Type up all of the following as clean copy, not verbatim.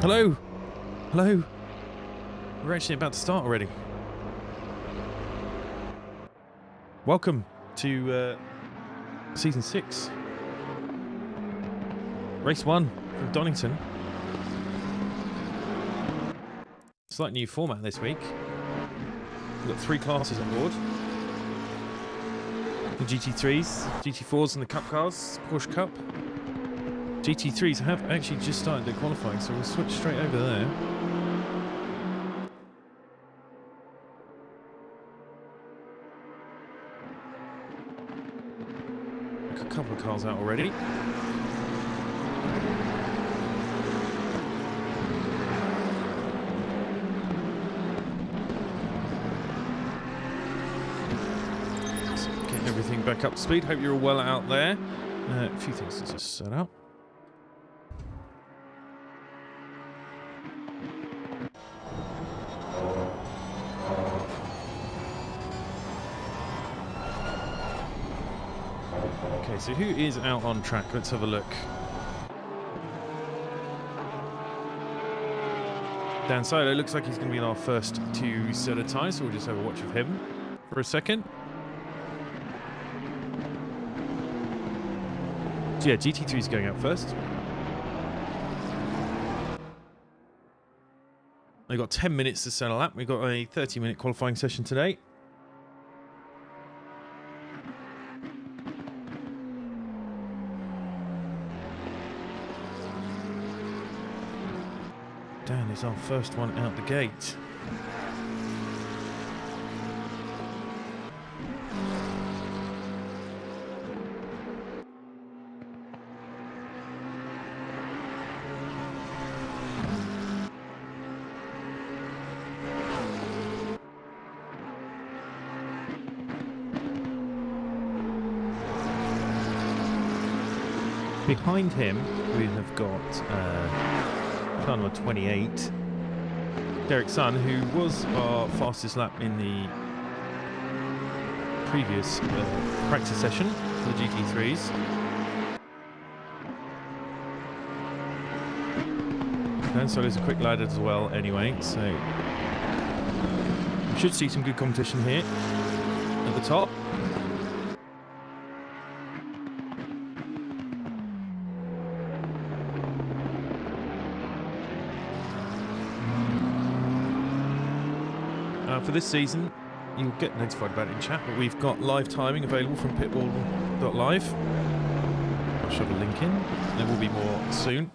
Hello? Hello? We're actually about to start already. Welcome to Season 6. Race 1 from Donington. Slight new format this week. We've got 3 classes on board. The GT3s, GT4s and the Cup cars, Porsche Cup. GT3s have actually just started their qualifying, so we'll switch straight over there. A couple of cars out already. Let's get everything back up to speed. Hope you're all well out there. A few things to just set up. Okay, so who is out on track? Let's have a look. Dan Silo looks like he's going to be in our first 2 set of tyres, so we'll just have a watch of him for a second. So yeah, GT3 is going out first. They've got 10 minutes to settle up. We've got a 30-minute qualifying session today. Dan is our first one out the gate. Behind him, we have got car number 28, Derek Sun, who was our fastest lap in the previous practice session for the GT3s. And so he's a quick lad as well anyway, so we should see some good competition here at the top. For this season, you'll get notified about it in chat, but we've got live timing available from pitwall.live. I'll shove a link in. There will be more soon.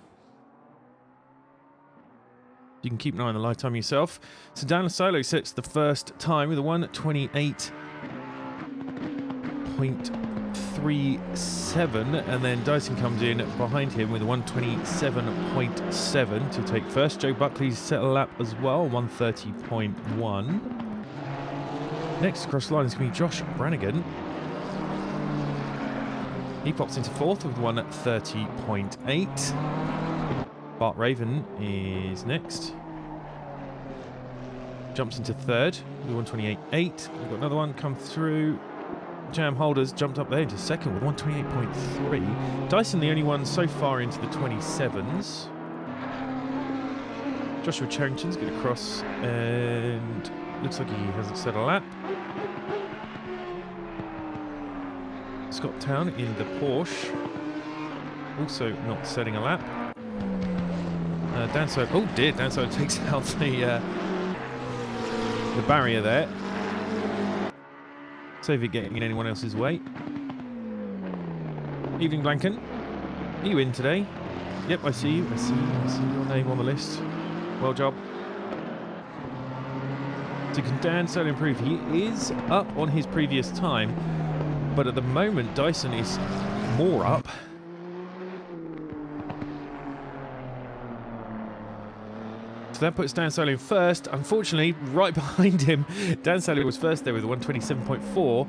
You can keep an eye on the live time yourself. So Dan Solo sets the first time with a 1:28.37, and then Dyson comes in behind him with a 1:27.7 to take first. Joe Buckley's set a lap as well, 1:30.1. Next across the line is going to be Josh Brannigan. He pops into 4th with 1:30.8. Bart Raven is next. Jumps into 3rd with 1:28.8. We've got another one come through. Jam Holders jumped up there into 2nd with 1:28.3. Dyson the only one so far into the 27s. Joshua Charrington's going across and looks like he hasn't set a lap. Scott Town in the Porsche, also not setting a lap. Dan Solo takes out the barrier there. Save it getting in anyone else's way. Evening Blanken, are you in today? Yep, I see you. I see your name on the list. Well job. So can Dan Solo improve? He is up on his previous time, but at the moment Dyson is more up. So that puts Dan Solo in first. Unfortunately, right behind him, Dan Solo was first there with a 1:27.4,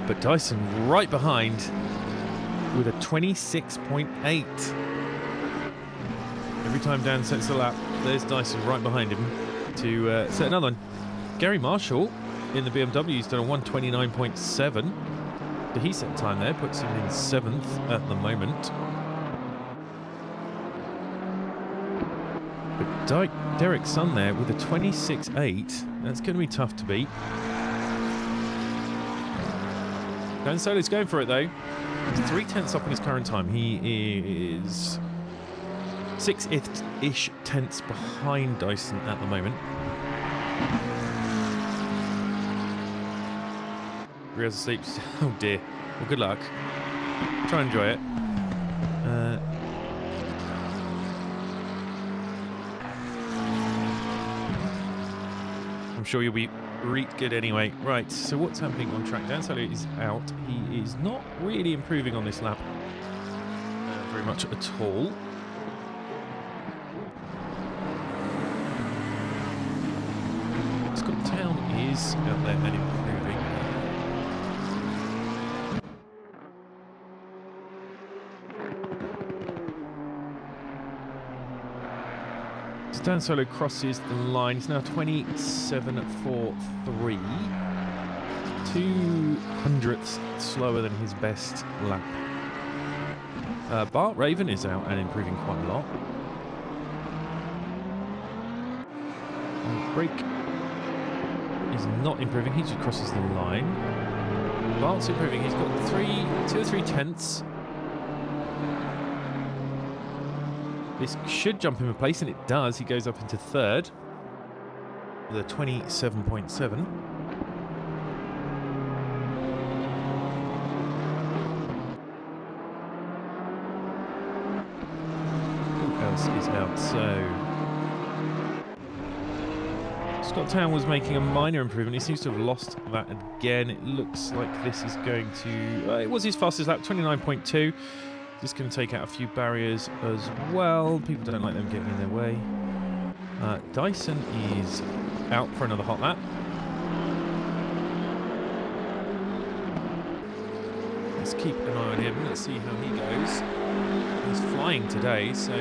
but Dyson right behind with a 26.8. Every time Dan sets a lap, there's Dyson right behind him to set another one. Gary Marshall in the BMW has done a 1:29.7. The he set time there puts him in 7th at the moment. But Derek's son there with a 26.8. That's going to be tough to beat. Dan Solo's going for it though. He's 3/10 up in his current time. He is 6-ish tenths behind Dyson at the moment. Reals asleep. Oh dear. Well, good luck. Try and enjoy it. I'm sure you'll be good anyway. Right, so what's happening on track? Dan Solo is out. He is not really improving on this lap very much at all. Scott Town is out there and improving. Dan Solo crosses the line. He's now 27.43. 2/100ths slower than his best lap. Bart Raven is out and improving quite a lot. Brake is not improving. He just crosses the line. Bart's improving. He's got 2 or 3 tenths. This should jump him a place, and it does. He goes up into 3rd with a 27.7. Who else is out? So Scott Town was making a minor improvement. He seems to have lost that again. It looks like this is going to... it was his fastest lap, 29.2. Just going to take out a few barriers as well. People don't like them getting in their way. Dyson is out for another hot lap. Let's keep an eye on him. Let's see how he goes. He's flying today, so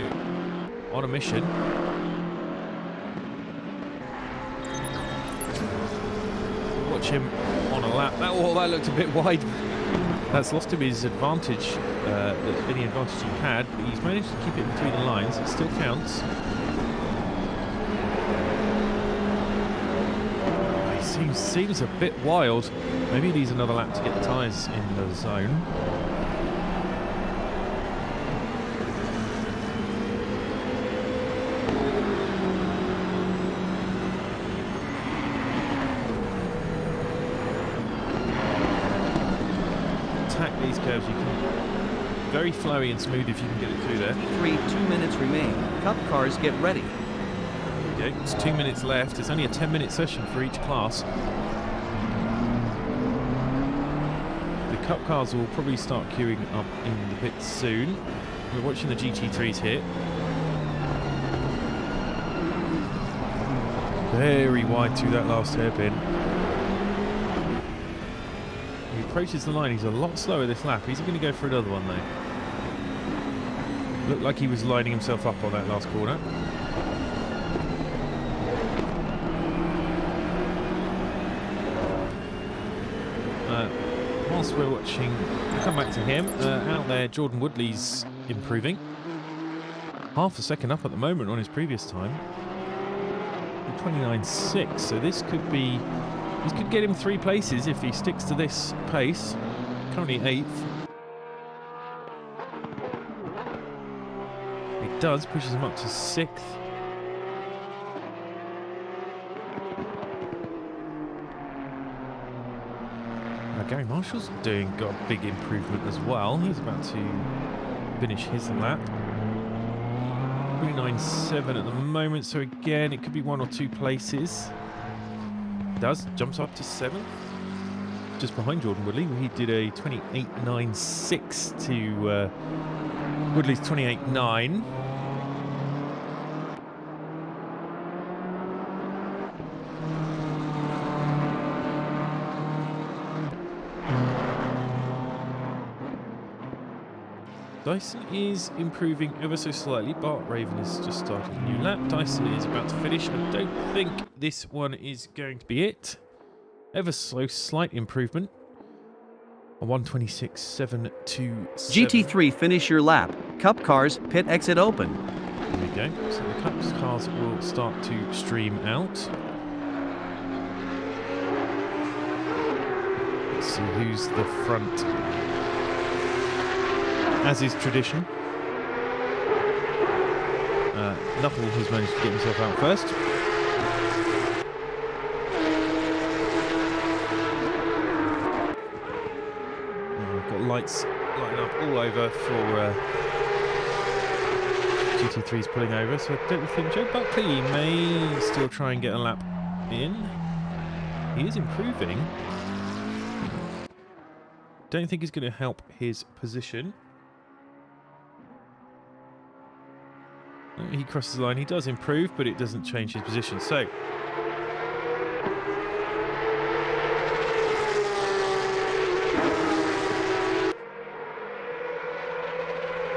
on a mission. Watch him on a lap. That looked a bit wide. That's lost him his advantage, any advantage he had, but he's managed to keep it between the lines. It still counts. He seems a bit wild. Maybe he needs another lap to get the tyres in the zone. These curves, you can very flowy and smooth if you can get it through there. 2 minutes remain. Cup cars get ready. Okay, it's 2 minutes left. It's only a 10-minute session for each class. The Cup cars will probably start queuing up in the pits soon. We're watching the GT3s here. Very wide through that last hairpin. Approaches the line. He's a lot slower this lap. He's going to go for another one though. Looked like he was lining himself up on that last corner. Whilst we're watching, we'll come back to him. Out there, Jordan Woodley's improving. Half a second up at the moment on his previous time. 29.6. So this could be... This could get him 3 places if he sticks to this pace. Currently 8th. It does, pushes him up to 6th. Gary Marshall's got a big improvement as well. He's about to finish his lap. 29.7 at the moment, so again, it could be 1 or 2 places. Does, jumps up to 7th, just behind Jordan Woodley. He did a 28.96 to Woodley's 28.9. Dyson is improving ever so slightly. Bart Raven has just started a new lap. Dyson is about to finish. I don't think this one is going to be it. Ever so slight improvement. A 126.727. GT3, finish your lap. Cup cars, pit exit open. There we go. So the Cups cars will start to stream out. Let's see who's the front. As is tradition. Knuckle has managed to get himself out first. We've got lights lighting up all over for GT3's pulling over, so I don't think Joe Buckley may still try and get a lap in. He is improving. Don't think he's going to help his position. He crosses the line, he does improve, but it doesn't change his position. So,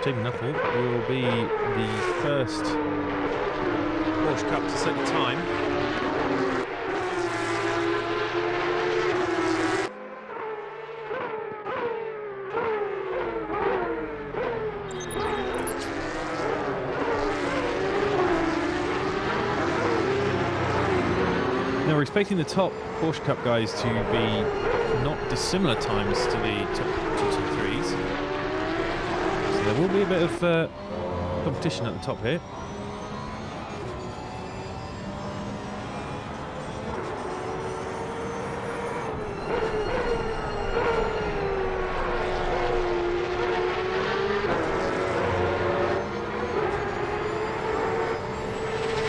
Jamie Knuckle will be the first Porsche Cup to set the time. Now we're expecting the top Porsche Cup guys to be not dissimilar times to the top GT3s. So there will be a bit of competition at the top here.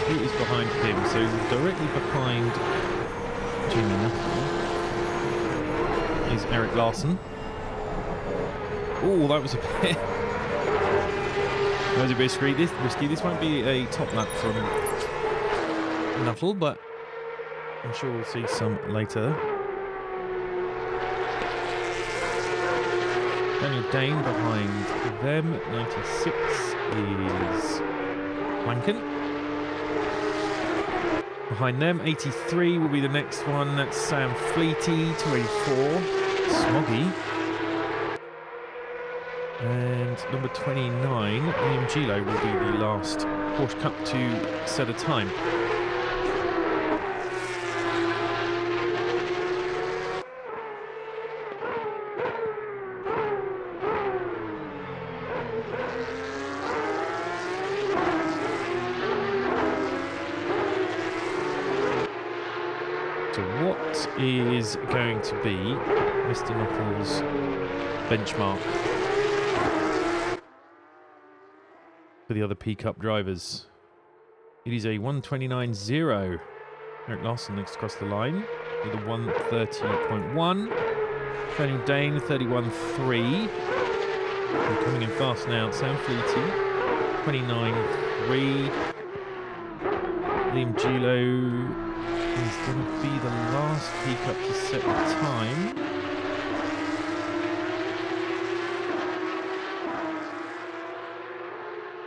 Who is behind him? So directly behind Jamie Knuckle is Eric Larson. Oh, that was a bit. That was a bit risky. This won't be a top lap from Knuckle, but I'm sure we'll see some later. Daniel Dane behind them. 96 is Blanken. Behind them, 83 will be the next one. That's Sam Fleety, 284. Smoggy. And number 29, Liam Gilo, will be the last Porsche Cup to set a time. So what is going to be Mr. Knuckles' benchmark for the other P-Cup drivers? It is a 1:29.0. Eric Larson next across the line with a 1:30.1. Daniel Dane 31.3. And coming in fast now, Sam Fleety 29.3. Liam Gilo is going to be the last P-Cup to set the time.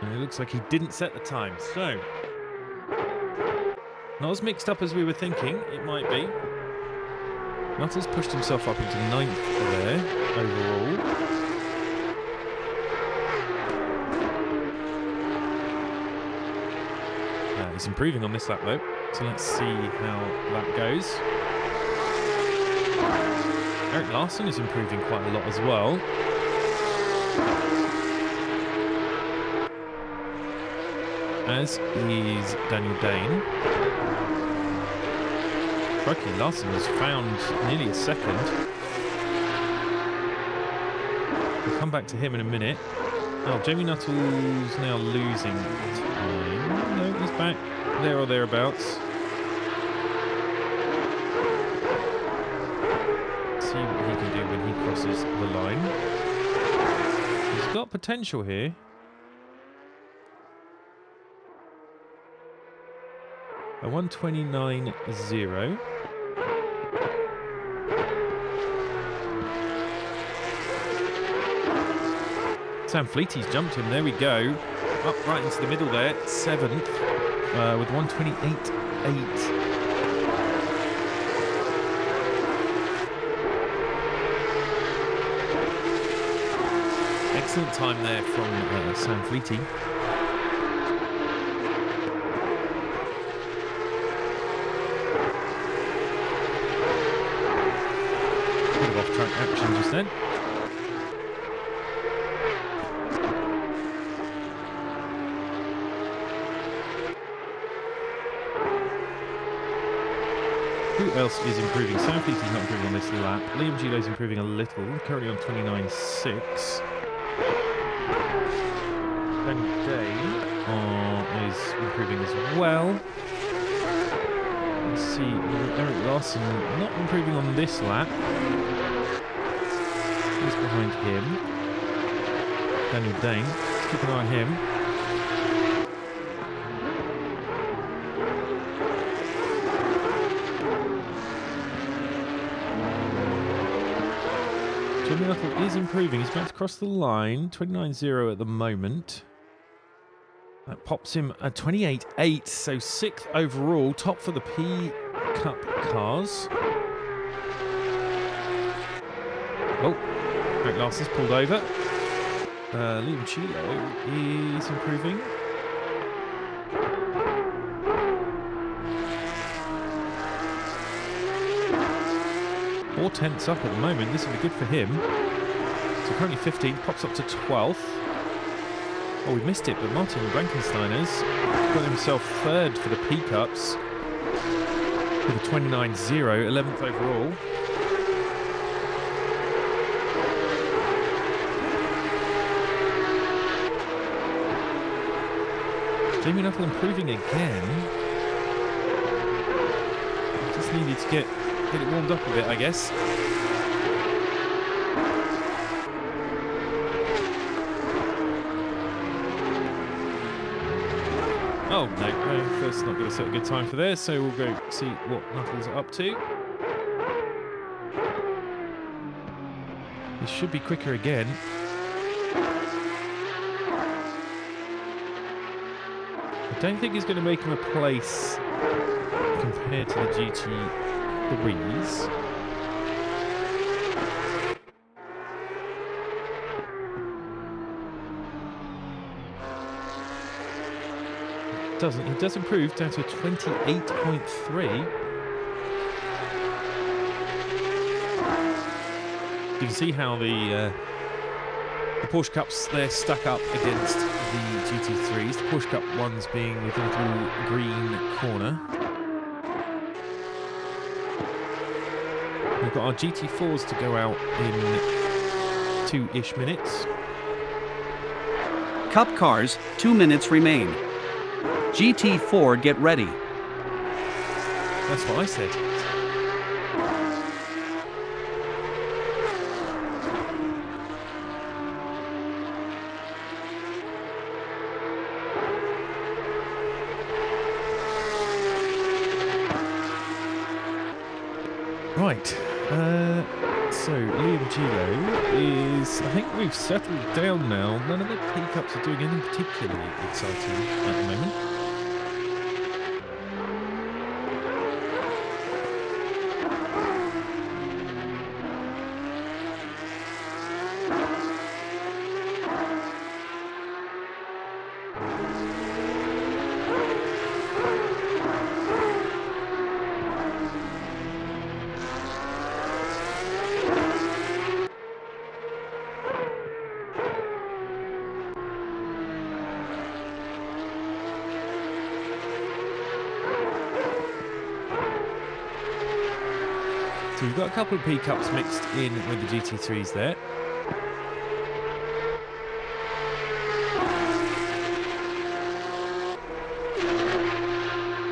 And it looks like he didn't set the time, so not as mixed up as we were thinking it might be. Nuttles pushed himself up into 9th there overall. He's improving on this lap though, so let's see how that goes. Eric Larson is improving quite a lot as well. As is Daniel Dane. Crikey, Larson has found nearly a second. We'll come back to him in a minute. Oh, Jamie Nuttall's now losing time. No, he's back there or thereabouts. See what he can do when he crosses the line. He's got potential here. A 1:29.0. Sam Fleety's jumped him. There we go. Up right into the middle there. 7th with 1:28.8. Excellent time there from Sam Fleety. track action just then. Who else is improving? Southeast is not improving on this lap. Liam Gilo's improving a little, currently on 29.6. Danny Day is improving as well. Let's see, Eric Larson not improving on this lap. He's behind him. Daniel Dane, let's keep an eye on him. Jimmy Nuttall is improving. He's about to cross the line. 29.0 at the moment. That pops him a 28.8, so 6th overall. Top for the P Cup cars. Oh, Eric Larson's pulled over. Liam Chilo is improving. Four tenths up at the moment. This will be good for him. So currently 15th, pops up to 12th. Oh, we missed it, but Martin Blankensteiner's got himself 3rd for the P-Cups with a 29.0, 11th overall. Jamie Nuttall improving again. Just needed to get it warmed up a bit, I guess. Oh, no, that's not going to set a good time for this, so we'll go see what Nuttall's up to. He should be quicker again. I don't think he's going to make him a place compared to the GT3s. He does improve down to a 28.3. You can see how the Porsche Cups there stack up against the GT3s. The Porsche Cup ones being with a little green corner. We've got our GT4s to go out in 2-ish minutes. Cup cars, 2 minutes remain. GT4 get ready. That's what I said. Right. So Liam Gilo is, I think we've settled down now. None of the P-Cups are doing anything particularly exciting at the moment. So we've got a couple of P-Cups mixed in with the GT3s there.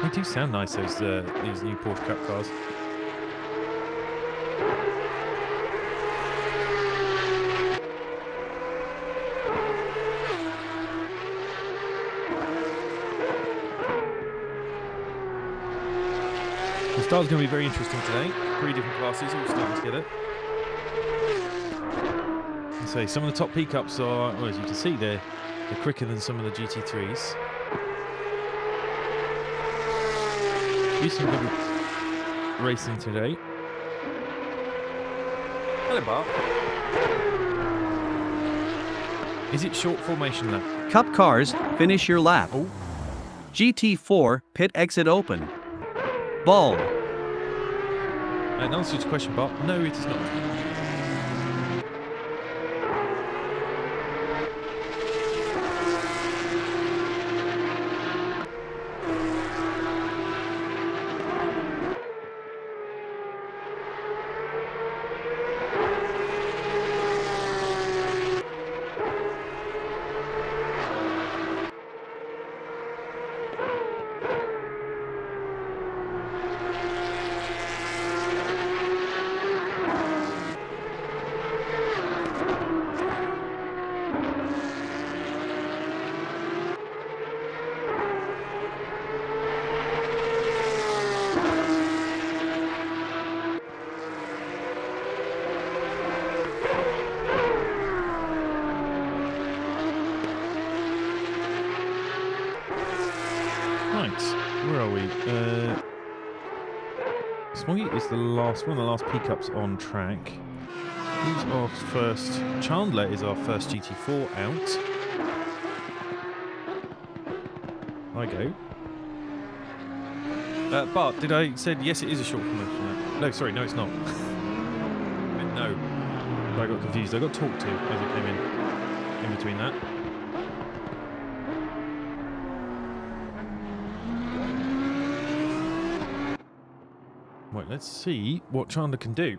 They do sound nice, these new Porsche Cup cars. The start's going to be very interesting today. 3 different classes all starting together. So some of the top P-Cups are, well, as you can see, they're quicker than some of the GT3s. Be some good racing today. Hello, Bart. Is it short formation lap? Cup cars, finish your lap. Oh. GT4, pit exit open. Ball. In answer to your question, Bart, no, it is not. Right, where are we? Smoggy is the last one of the last P-Cups on track. Who's our first? Chandler is our first GT4 out. I go. Bart, did I said yes? It is a short promotion. No, sorry, no, it's not. No, I got confused. I got talked to as I came in between that. Right, let's see what Chandler can do.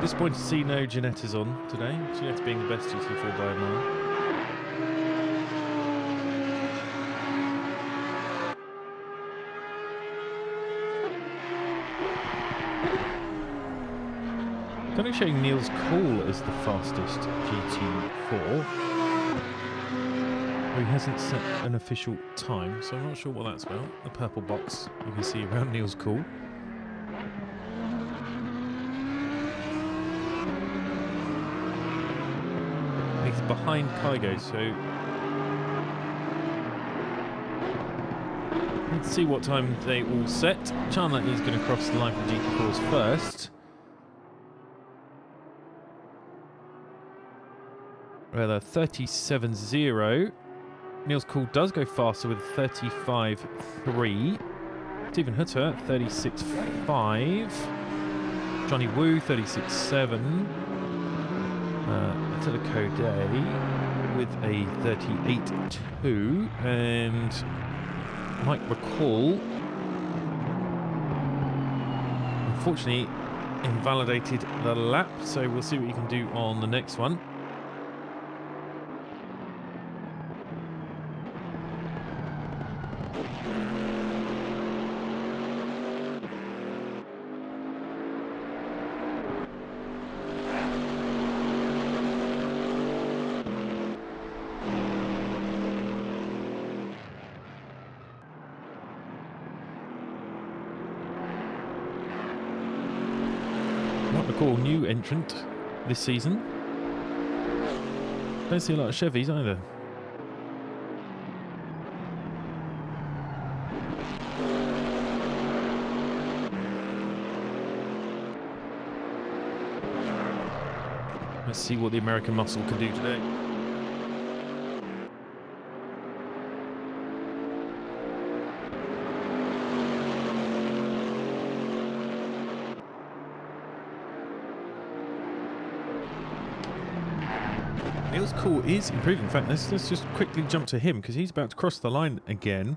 Disappointed to see no Ginettas on today. Ginetta being the best GT4 by a mile. Currently showing Niels Cool as the fastest GT4. He hasn't set an official time, so I'm not sure what that's about. The purple box you can see around Niels Cool. He's behind Kygo, so let's see what time they all set. Chandler is going to cross the line for GT4s first. Rather 37.0. Niels Cool does go faster with 35.3. Stephen Hutter 36.5. Johnny Woo 36.7. Attila Code with a 38.2, and Mike McCall unfortunately invalidated the lap, so we'll see what he can do on the next one. New entrant this season. Don't see a lot of Chevys either. Let's see what the American muscle can do today. Niels Cool is improving. In fact, let's just quickly jump to him because he's about to cross the line again.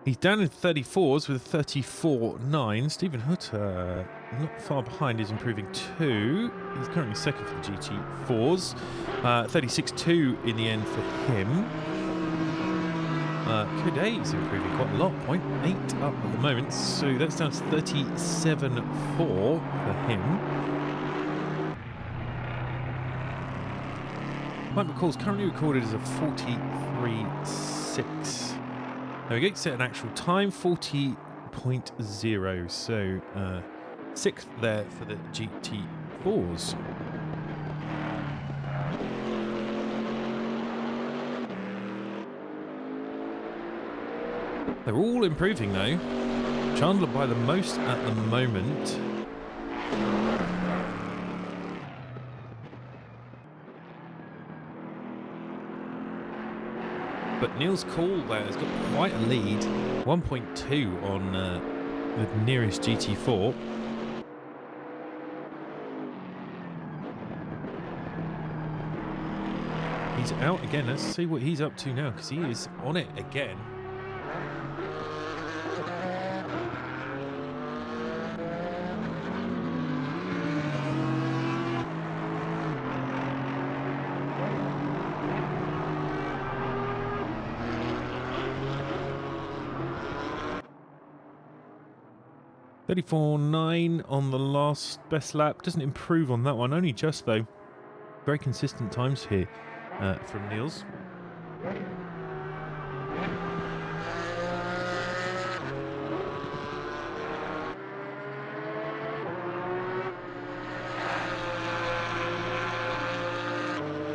He's down in 34s with 34.9. Stephen Hutter, not far behind, is improving too. He's currently second for the GT4s. 36.2 in the end for him. Code is improving quite a lot, 0.8 up at the moment. So that's down to 37.4 for him. Mike McCall's currently recorded as a 43.6. There we go, set an actual time, 40.0. So, 6th there for the GT4s. They're all improving though. Chandler by the most at the moment. But Niels Cool there has got quite a lead, 1.2 on the nearest GT4. He's out again. Let's see what he's up to now, because he is on it again. .34.9 on the last best lap. Doesn't improve on that one, only just though. Very consistent times here from Niels.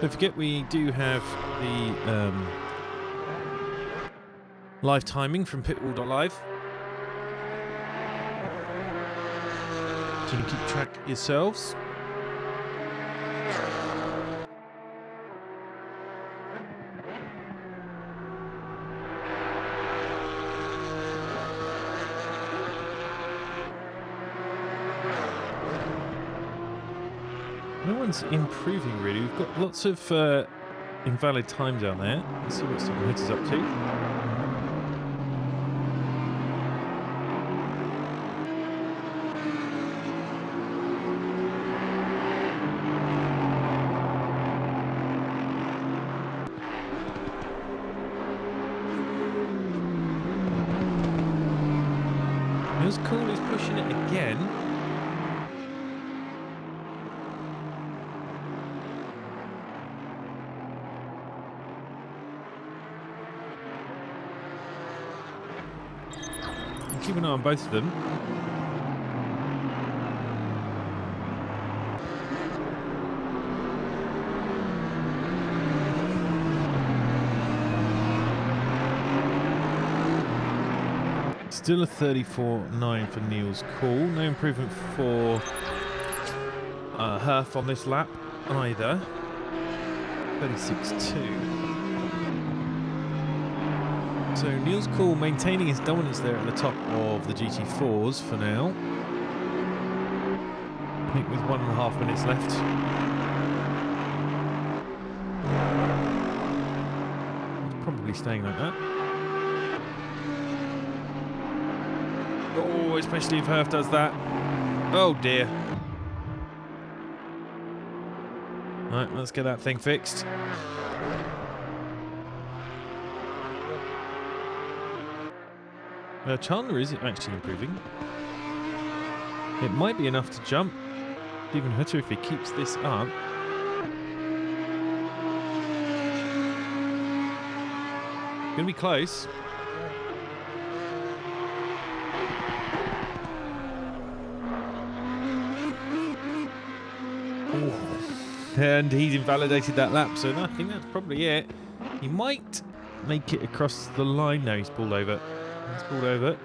Don't forget we do have the live timing from pitwall.live. So you can keep track yourselves. No one's improving really. We've got lots of invalid times out there. Let's see what someone hits us up to. Niels Cool is pushing it again. Keep an eye on both of them. Still a 34.9 for Niels Cool. No improvement for Herf on this lap either. 36.2. So Niels Cool maintaining his dominance there at the top of the GT4s for now. I think with 1.5 minutes left. Probably staying like that. Oh, especially if Herf does that. Oh dear. Right, let's get that thing fixed. Chandler is actually improving. It might be enough to jump Stephen Hutter if he keeps this up. Gonna be close. And he's invalidated that lap, so I think that's probably it. He might make it across the line. No, he's pulled over. He's pulled over.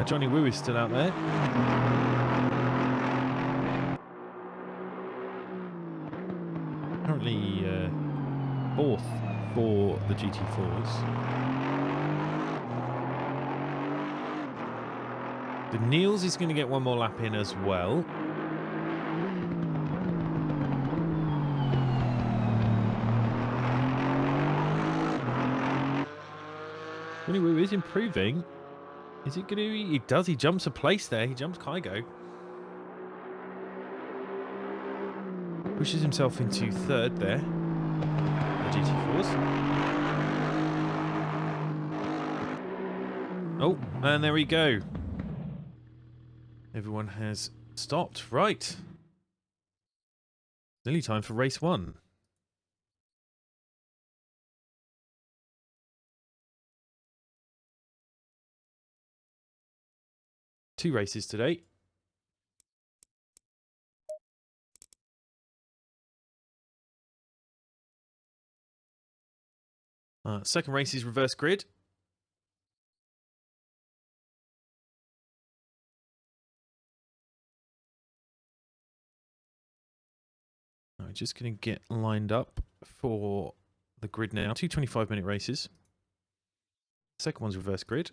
Johnny Woo is still out there. Currently fourth for the GT4s. The Niels is going to get one more lap in as well. Johnny Woo is improving. Is it going to... He does. He jumps a place there. He jumps Kygo. Pushes himself into third there. The GT4s. Oh, and there we go. Everyone has stopped. Right. Nearly time for race one. Two races today. Second race is reverse grid. I'm just going to get lined up for the grid now. Two 25-minute races. Second one's reverse grid.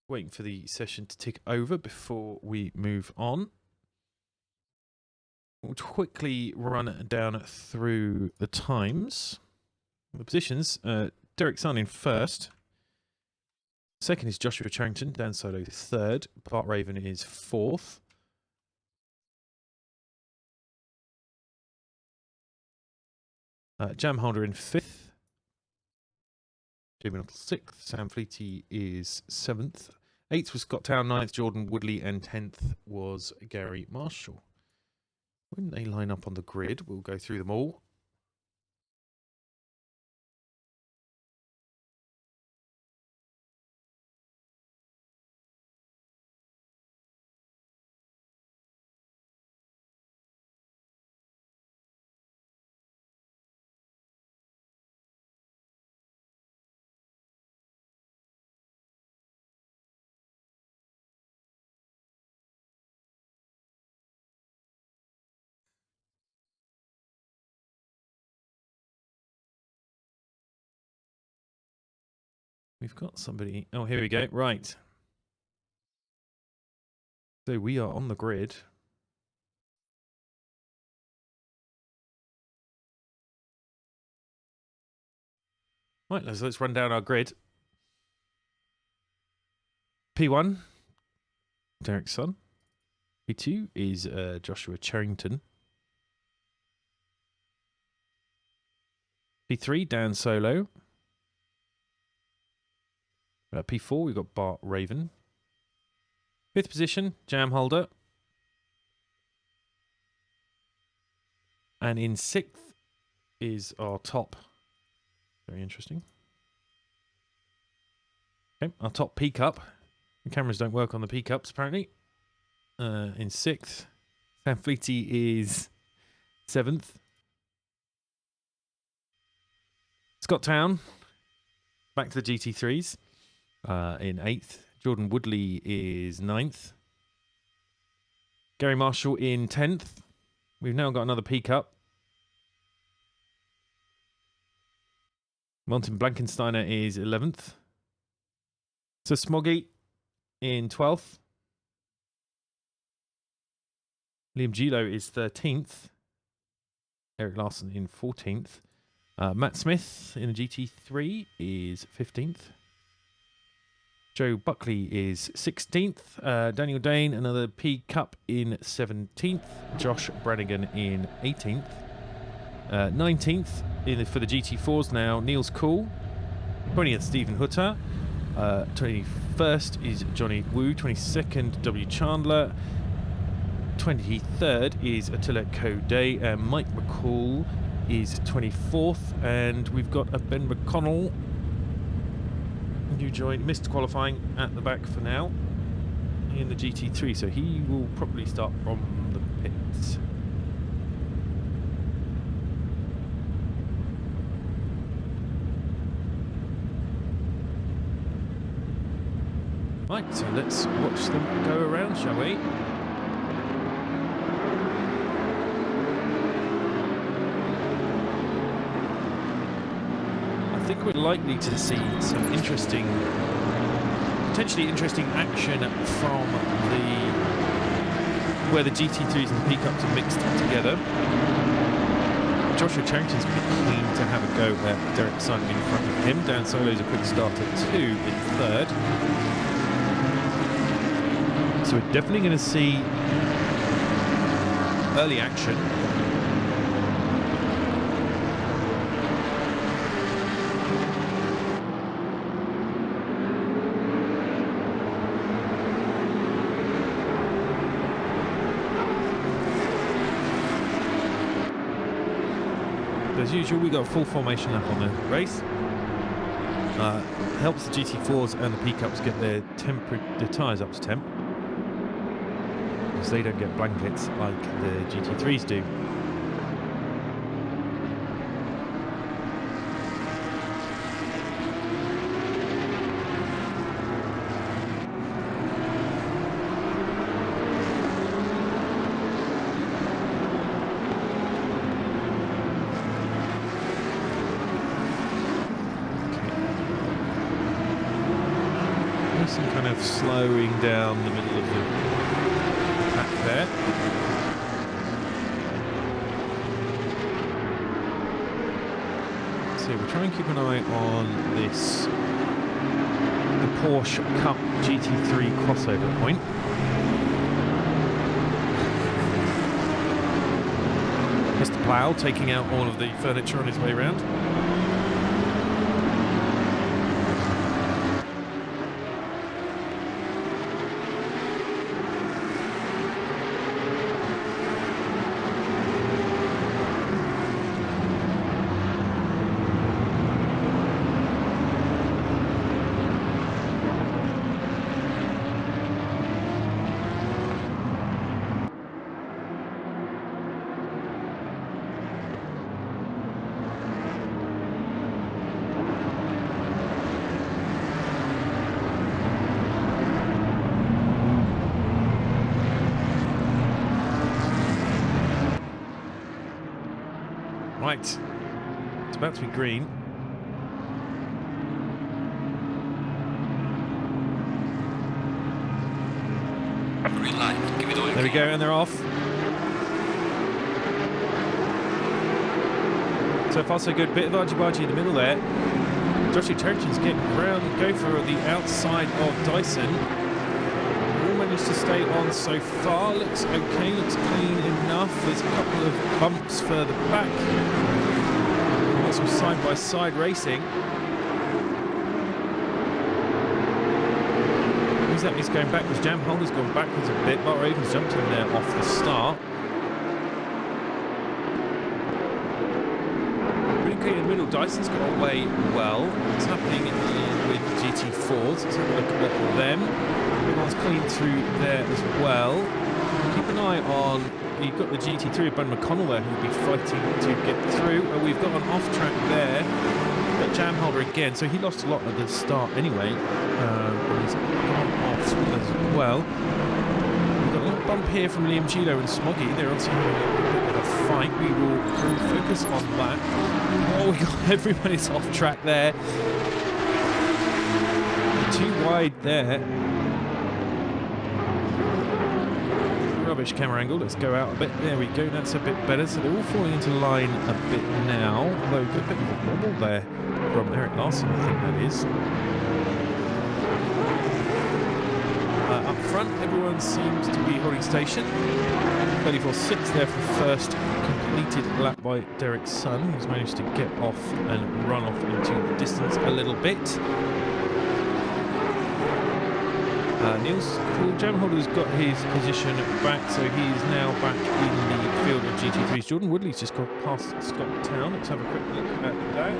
Waiting for the session to tick over before we move on. we'll quickly run down through the times. The positions, Derek Sun in first. Second is Joshua Charrington, Dan Solo third. Bart Raven is fourth. Jam Holder in fifth. Jamie Nuttall sixth. Sam Fleety is seventh. Eighth was Scott Town, ninth Jordan Woodley, and 10th was Gary Marshall. When they line up on the grid, we'll go through them all. We've got somebody. Oh, here we go. Right. So we are on the grid. Right, let's run down our grid. P1, Derek Sun. P2 is Joshua Charrington. P3, Dan Solo. P4, we've got Bart Raven. Fifth position, Jam Holder. And in sixth is our top. Very interesting. Okay, our top P-Cup. The cameras don't work on the P-Cups, apparently. In sixth. Sam Fleety is seventh. Scott Town, back to the GT3s. In 8th. Jordan Woodley is 9th. Gary Marshall in 10th. We've now got another P-Cup. Monty Blankensteiner is 11th. So Smoggy in 12th. Liam Gilo is 13th. Eric Larson in 14th. Matt Smith in a GT3 is 15th. Joe Buckley is 16th. Daniel Dane, another P-Cup in 17th. Josh Brannigan in 18th. 19th for the GT4s now, Niels Cool. 20th, Stephen Hutter. 21st is Johnny Wu. 22nd, W. Chandler. 23rd is Attila Coday. And Mike McCall is 24th. And we've got a Ben McConnell. You missed qualifying at the back for now in the GT3, so he will probably start from the pits. Right, so let's watch them go around, shall we? I think we're likely to see some potentially interesting action from where the GT3s and P-Cups are mixed together. Joshua Charrington's pretty keen to have a go at Derek Sun in front of him. Dan Solo's a quick start at 2 in third. So we're definitely going to see early action. As usual, we got a full formation up on the race. Helps the GT4s and the P-Cups get their tyres up to temp, because they don't get blankets like the GT3s do. And kind of slowing down the middle of the pack there. Okay, we'll try and keep an eye on this, the Porsche Cup GT3 crossover point. Mr. Plough taking out all of the furniture on his way round. Right, it's about to be green. Green light, give it away. There we go, and they're off. So far so good, bit of argy-bargy in the middle there. Joshua Turchin's getting round, go for the outside of Dyson. All managed to stay on so far, looks okay, looks clean enough. There's a couple of bumps further back. Got some side-by-side racing. Who's that? He's going backwards. Jam Holder's gone backwards a bit. Mark Raven's jumped in there off the start. In the middle, Dyson's got away well. What's happening with GT4s? Let's have a look at them. Everyone's clean through there as well. Keep an eye on, you've got the GT3 of Ben McConnell there who'll be fighting to get through. We've got an off track there. Got Jam Holder again, so he lost a lot at the start anyway. He's gone off as well. We've got a little bump here from Liam Gilo and Smoggy. They're obviously having a bit of a fight. We will focus on that. Oh, we got everybody's off track there. Too wide there. Rubbish camera angle. Let's go out a bit. There we go. That's a bit better. So they're all falling into line a bit now. Although a bit of a wobble there from Eric Larson, I think that is. Up front, everyone seems to be holding station. 34.6 there for the first completed lap by Derek's son, who's managed to get off and run off into the distance a little bit. Niels Jam Holder's got his position back, so he's now back in the field of GT3s. Jordan Woodley's just got past Scott Town. Let's have a quick look at that.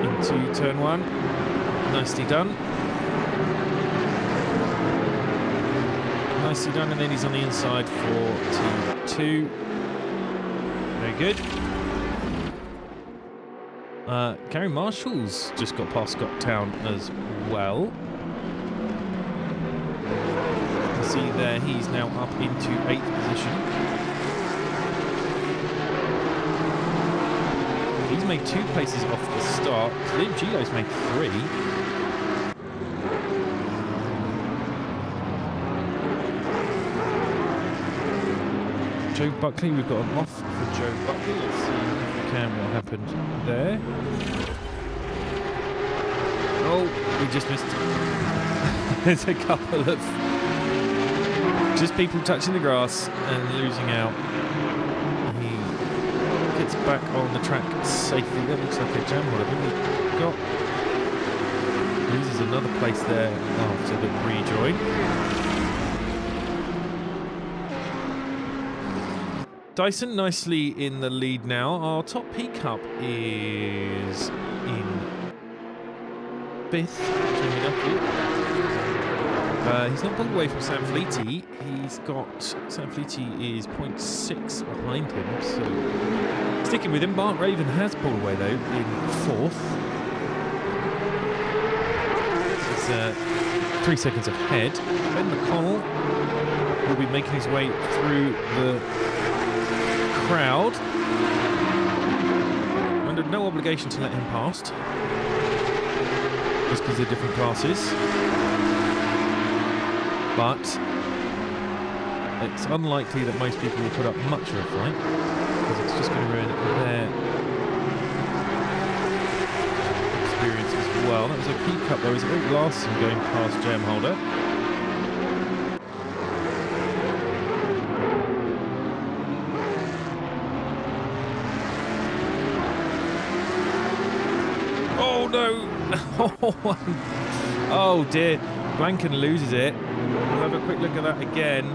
Into turn one. Nicely done. Nicely done, and then he's on the inside for T2. Very good. Gary Marshall's just got past Scott Town as well. You can see there he's now up into 8th position. He's made 2 places off the start. Liam Gilo's made 3. Joe Buckley, we've got an off for Joe Buckley. Let's see if we can what happened there. Oh, we just missed. There's a couple of just people touching the grass and losing out. Gets back on the track safely. That looks like a jam holder. Then we've got loses another place there after the rejoin. Dyson nicely in the lead now. Our top P-Cup is in 5th. He's not pulled away from Sam Fleety. Sam Fleety is 0.6 behind him, so sticking with him. Mark Raven has pulled away though in 4th. He's 3 seconds ahead. Ben McConnell will be making his way through the crowd under no obligation obligation to let him past, just because they're different classes. But it's unlikely that most people will put up much of a fight, because it's just going to ruin their experience as well. That was a key cut. There was Eric Larson going past Jam Holder. Oh no! Oh dear, Blanken loses it. We'll have a quick look at that again.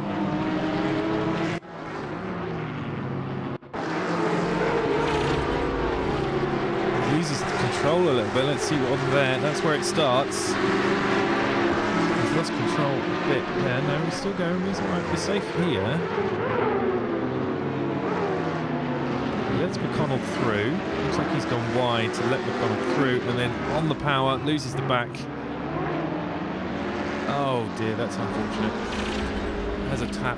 Loses the control a little bit. Let's see what on there. That's where it starts. He's lost control a bit there. No, he's still going. He's all right. We're safe here. He lets McConnell through. Looks like he's gone wide to let McConnell through, and then on the power, loses the back. Oh dear, that's unfortunate. Has a tap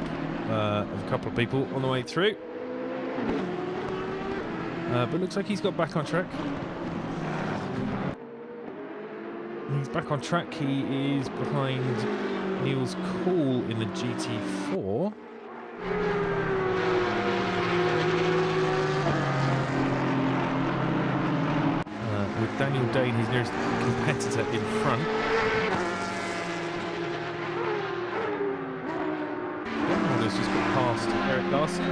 of a couple of people on the way through. But looks like he's got back on track. He's back on track. He is behind Niels Cool in the GT4. With Daniel Dane, his nearest competitor, in front. Has just got past Eric Larson.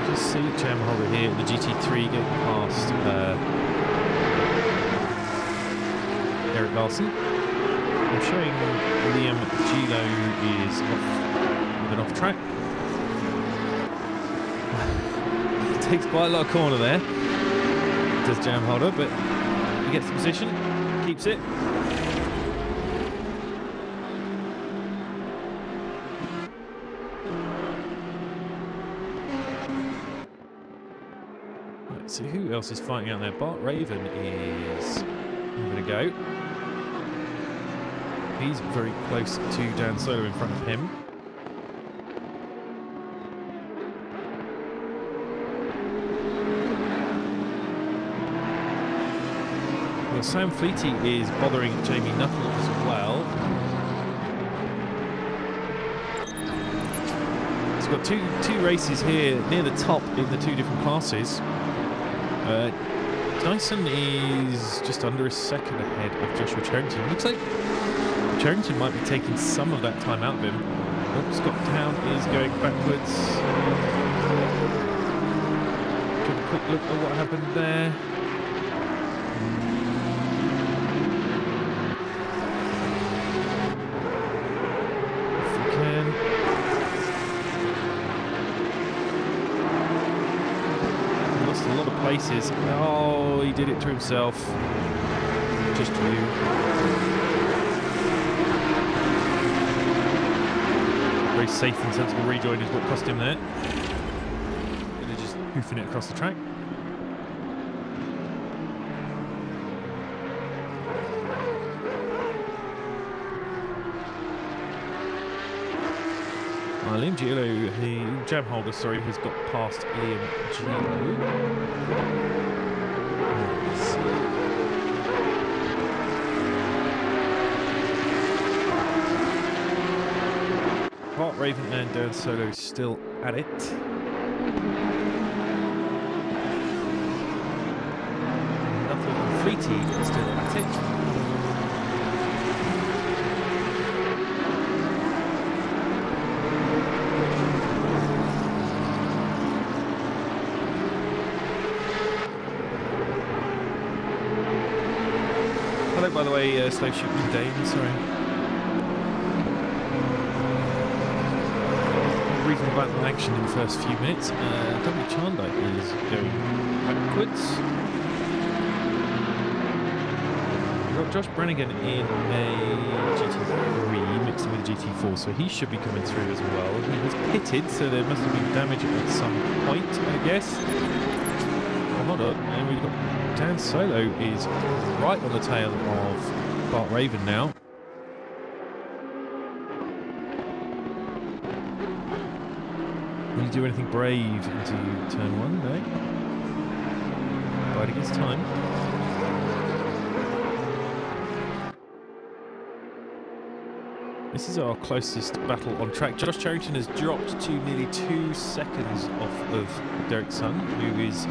Just see Jam Holder here, the GT3 getting past Eric Larson. I'm showing Liam Gilo is off with an off track. It takes quite a lot of corner there. Does Jam Holder, but he gets the position, keeps it. Right, so who else is fighting out there? Bart Raven is having a go. He's very close to Dan Solo in front of him. Well, Sam Fleety is bothering Jamie Knuckle as well. He's got two races here near the top in the two different classes. Dyson is just under a second ahead of Joshua Charrington. Looks like Charrington might be taking some of that time out of him. Oh, Scott Town is going backwards. Take a quick look at what happened there. If we can. He lost a lot of places. Oh, he did it to himself. Just you. Very safe and sensible rejoin is what cost him there. They're just hoofing it across the track. Liam Gilo, the Jam Holder, sorry, has got past Liam Gilo. Bart Raven and Dan Solo still at it. Knuckle and Fleety is still at it. Hello, by the way, slow shooting Dane, sorry. Reasonable amount of action in the first few minutes. W. Chandite is going backwards. We've got Josh Brannigan in a GT3 mixed in with a GT4, so he should be coming through as well. He was pitted, so there must have been damage at some point, I guess. Well, hold on, and we've got Dan Solo is right on the tail of Bart Raven now. Will he do anything brave into turn 1? No. Biding his time. This is our closest battle on track. Josh Charrington has dropped to nearly 2 seconds off of Derek Sun, who is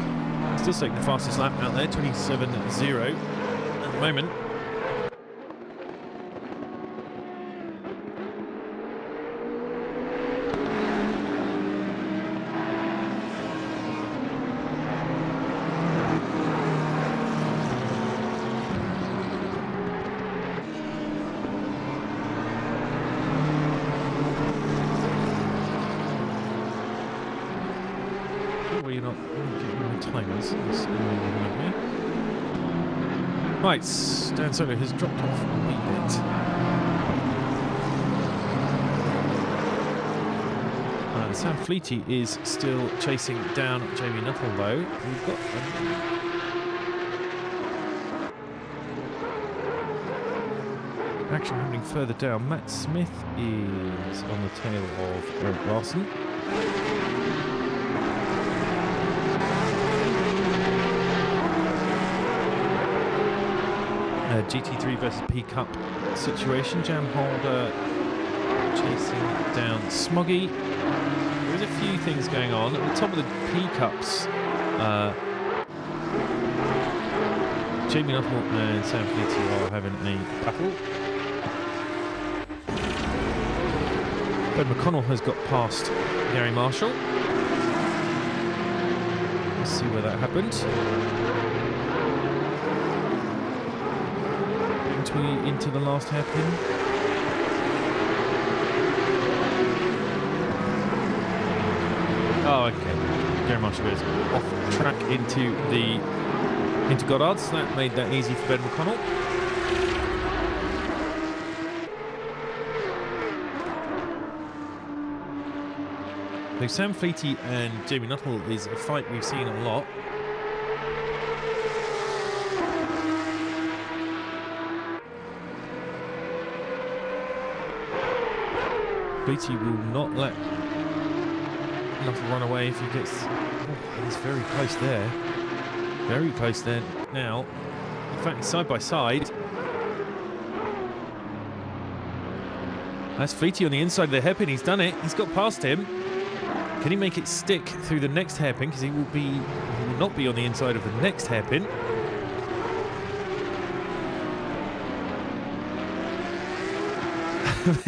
still taking the fastest lap out there, 27.0 at the moment. You're not getting my timers. That's annoying me. Right, Dan Solo has dropped off a wee bit. Sam Fleety is still chasing down Jamie Nuttall, though. We've got action happening further down. Matt Smith is on the tail of Eric Larson. GT3 versus P Cup situation. Jam Holder chasing down Smoggy. There's a few things going on. At the top of the P Cups, Jamie Nuttall and Sam Fleety are having a battle. Ben McConnell has got past Gary Marshall. Let's see where that happened. Into the last hairpin. Oh, okay. Gary Marshall goes off track into Goddard's. So that made that easy for Ben McConnell. So Sam Fleety and Jamie Nuttall is a fight we've seen a lot. Fleety will not let Nuttall run away if he gets... Oh, he's very close there. Very close there now. In fact, side by side. That's Fleety on the inside of the hairpin. He's done it. He's got past him. Can he make it stick through the next hairpin? Because he will not be on the inside of the next hairpin.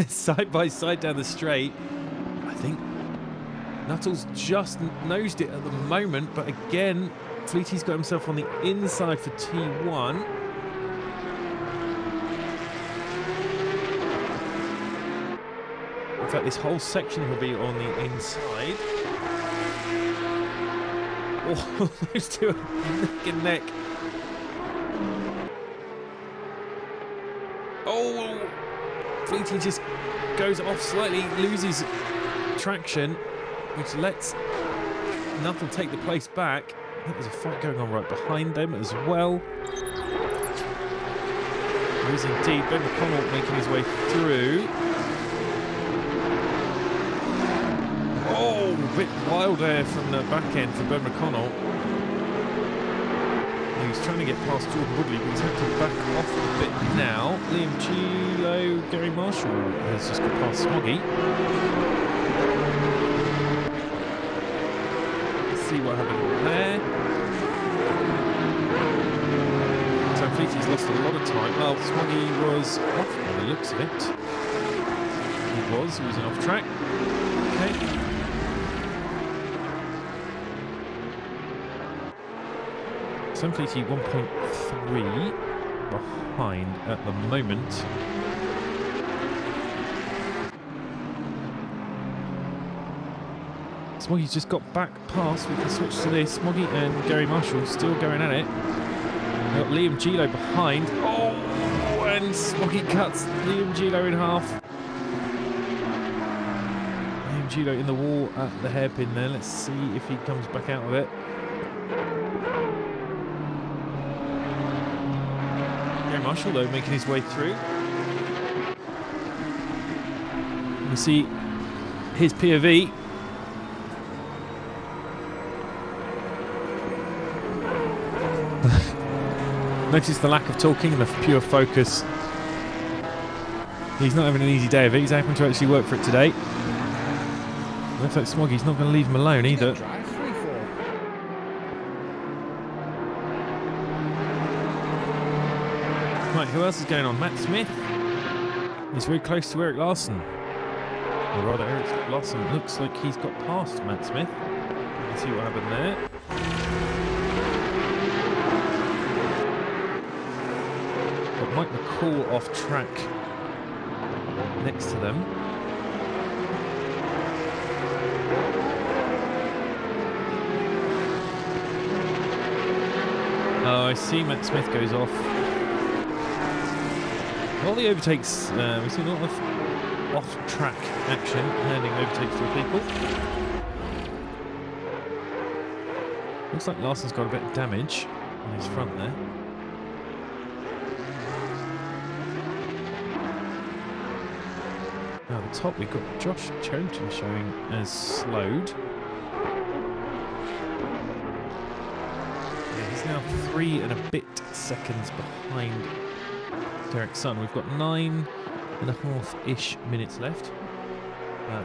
Side by side down the straight. I think Nuttall's just nosed it at the moment, but again, Fleety's got himself on the inside for T1. In fact, this whole section will be on the inside. Oh, those two are neck and neck. Oh! Fleety just goes off slightly, loses traction, which lets Nuttall take the place back. I think there's a fight going on right behind them as well. There is indeed Ben McConnell making his way through. Oh, a bit wild there from the back end for Ben McConnell. He's trying to get past Jordan Woodley, but he's had to back off a bit now. Liam Gilo, Gary Marshall has just got past Smoggy. Let's see what happened there. So Fleety's lost a lot of time. Well, Smoggy was off by the looks of it. He was an off track. Okay. Sam Fleety 1.3 behind at the moment. Smoggy's just got back past. We can switch to this. Smoggy and Gary Marshall still going at it. We've got Liam Gilo behind. Oh, and Smoggy cuts Liam Gilo in half. Liam Gilo in the wall at the hairpin there. Let's see if he comes back out of it. Marshall though making his way through. You see his POV. Notice the lack of talking and the pure focus. He's not having an easy day of it. He's happened to actually work for it today. Looks like Smoggy's not going to leave him alone either. Right, who else is going on? Matt Smith. He's very close to Eric Larson. Or rather, Eric Larson looks like he's got past Matt Smith. You can see what happened there. Got Mike McCall off track next to them. Oh, I see Matt Smith goes off. All the overtakes, we've seen a lot of off-track action, handing overtakes to people. Looks like Larson's got a bit of damage on his front there. Now at the top we've got Josh Charrington showing as slowed. Yeah, he's now 3 and a bit seconds behind Derek Sun. We've got 9.5-ish minutes left.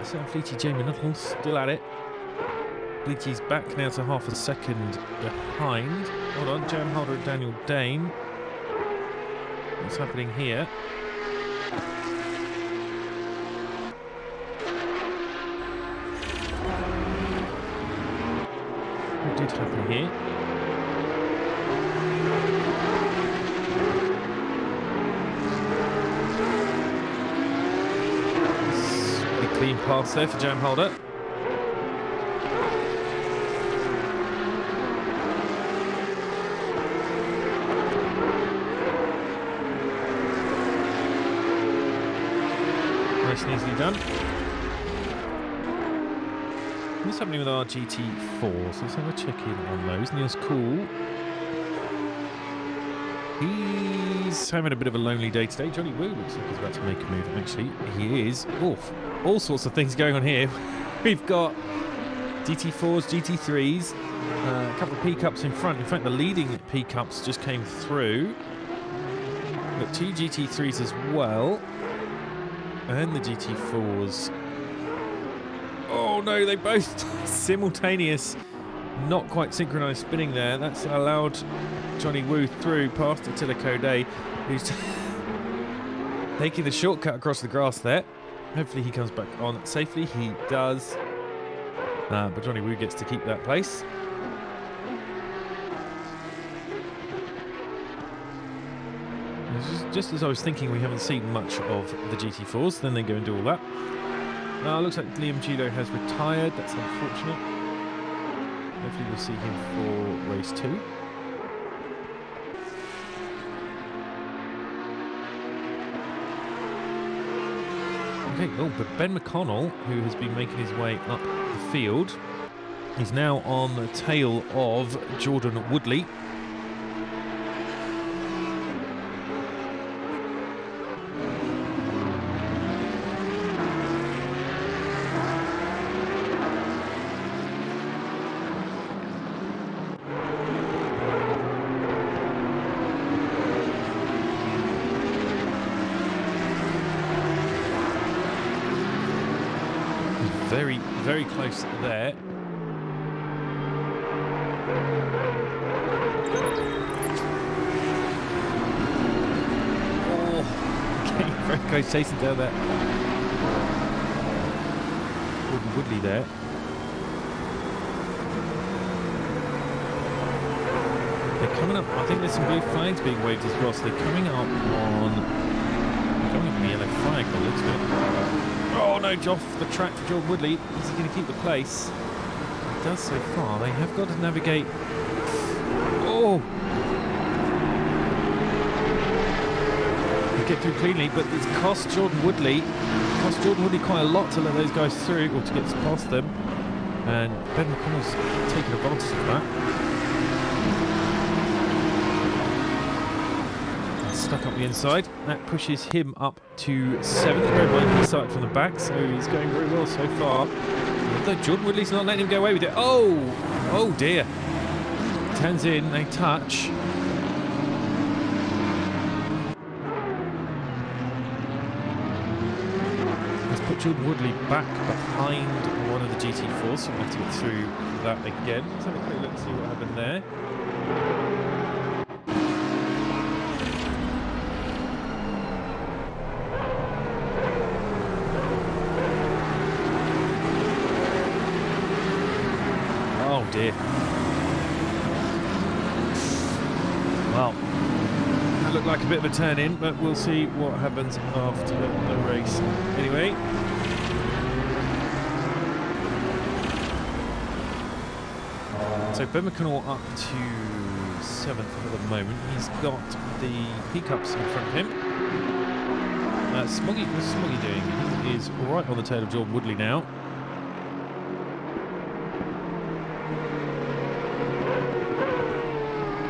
Sam Fleety, Jamie Nuttall still at it. Fleety's back now to half a second behind. Hold on, Jan Holder and Daniel Dane. What's happening here? What did happen here? Clean pass there for Jam Holder. Nice and easily done. What's happening with our GT4? So let's have a check in on those. Neil's cool. He's having a bit of a lonely day today. Johnny Woo looks like he's about to make a move. Actually, he is. Oof. All sorts of things going on here. We've got GT4s, GT3s, a couple of P-Cups in front. In fact, the leading P-Cups just came through. We've got 2 GT3s as well. And the GT4s. Oh no, they both simultaneous. Not quite synchronised spinning there. That's allowed Johnny Woo through past Attila Kode, who's taking the shortcut across the grass there. Hopefully he comes back on safely. He does. But Johnny Woo gets to keep that place. Just as I was thinking, we haven't seen much of the GT4s. Then they go and do all that. Looks like Liam Judo has retired. That's unfortunate. Hopefully we'll see him for race 2. Okay, but Ben McConnell, who has been making his way up the field, is now on the tail of Jordan Woodley. Very, very close there. Oh, okay, very close chasing down that Gordon Woodley there. They're coming up. I think there's some blue flags being waved as well. So they're coming up on the yellow flag. That looks good. Oh no, off the track for Jordan Woodley. Is he going to keep the place? He does so far. They have got to navigate. Oh! They get through cleanly, but it's cost Jordan Woodley quite a lot to let those guys through, or to get past them. And Ben McConnell's taken advantage of that. Stuck up the inside. That pushes him up to 7th. Bear in mind he started from the back, so he's going very well so far. Although Jordan Woodley's not letting him go away with it. Oh dear. Turns in, they touch. got Jordan Woodley back behind one of the GT4s, so we'll have to get through that again. Let's have a quick look and see what happened there. Oh dear. Well, that looked like a bit of a turn in, but we'll see what happens after the race. Anyway. So Ben McConnell up to 7th at the moment. He's got the pickups in front of him. Smoggy, what's Smoggy doing? He is right on the tail of Jordan Woodley now.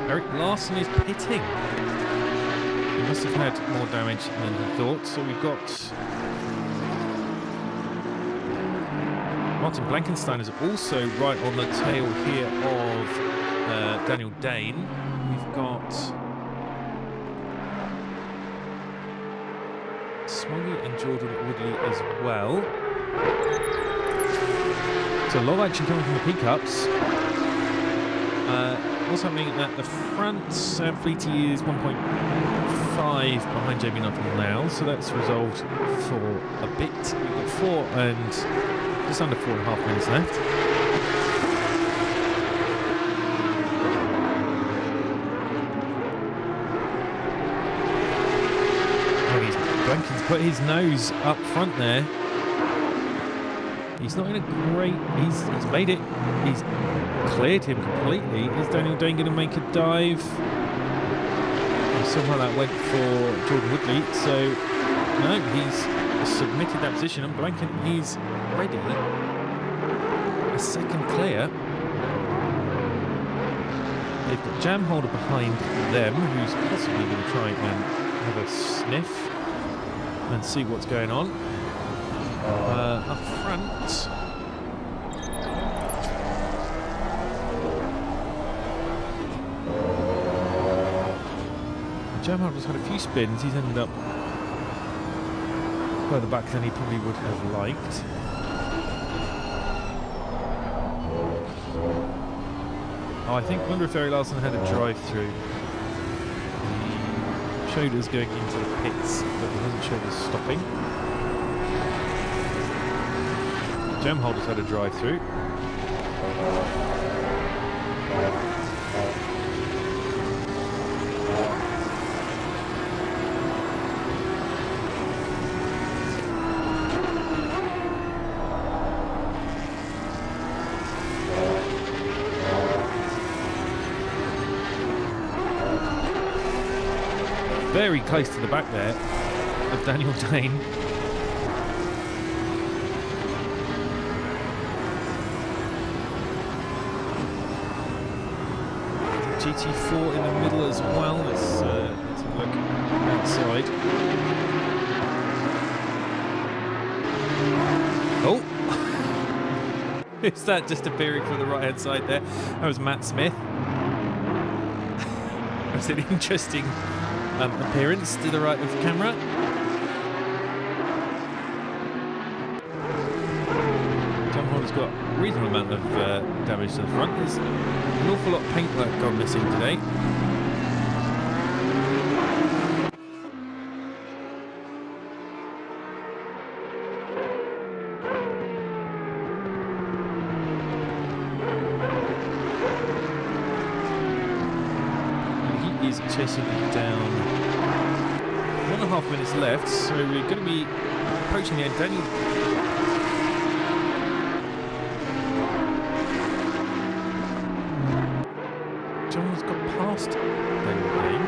Eric Larson is pitting. He must have had more damage than he thought. So we've got Martin Blankenstein is also right on the tail here of Daniel Dane. We've got Smoggy and Jordan Woodley as well. So a lot of action coming from the pickups. What's happening at the front? Sam Fleety is 1.5 behind Jamie Nuttall now, so that's resolved for a bit. We've got 4 and just under 4.5 minutes left. Blanken's put his nose up front there. He's not in a great... He's made it. He's cleared him completely. Is Daniel Dane going to make a dive? And somehow that went for Jordan Woodley. So, no, he's submitted that position. And Blanken is ready. A second clear. They've got Jam Holder behind them, who's possibly going to try and have a sniff and see what's going on. Up front, Jam Holder's had a few spins. He's ended up further back than he probably would have liked. Oh, I wonder if Eric Larson had a drive-through. He showed us going into the pits, but he hasn't showed us stopping. Jam Holder's had a drive-through. Very close to the back there of Daniel Dane. GT4 in the middle as well. Let's have a look outside. Oh! Who's that just appearing from the right hand side there? That was Matt Smith. That was an interesting appearance to the right of the camera. Jam Holder's got a reasonable amount of damage to the front. There's an awful lot of paintwork gone missing today. He is chasing it down. 1.5 minutes left, so we're going to be approaching the end. Daniel. John's got past Daniel Dane.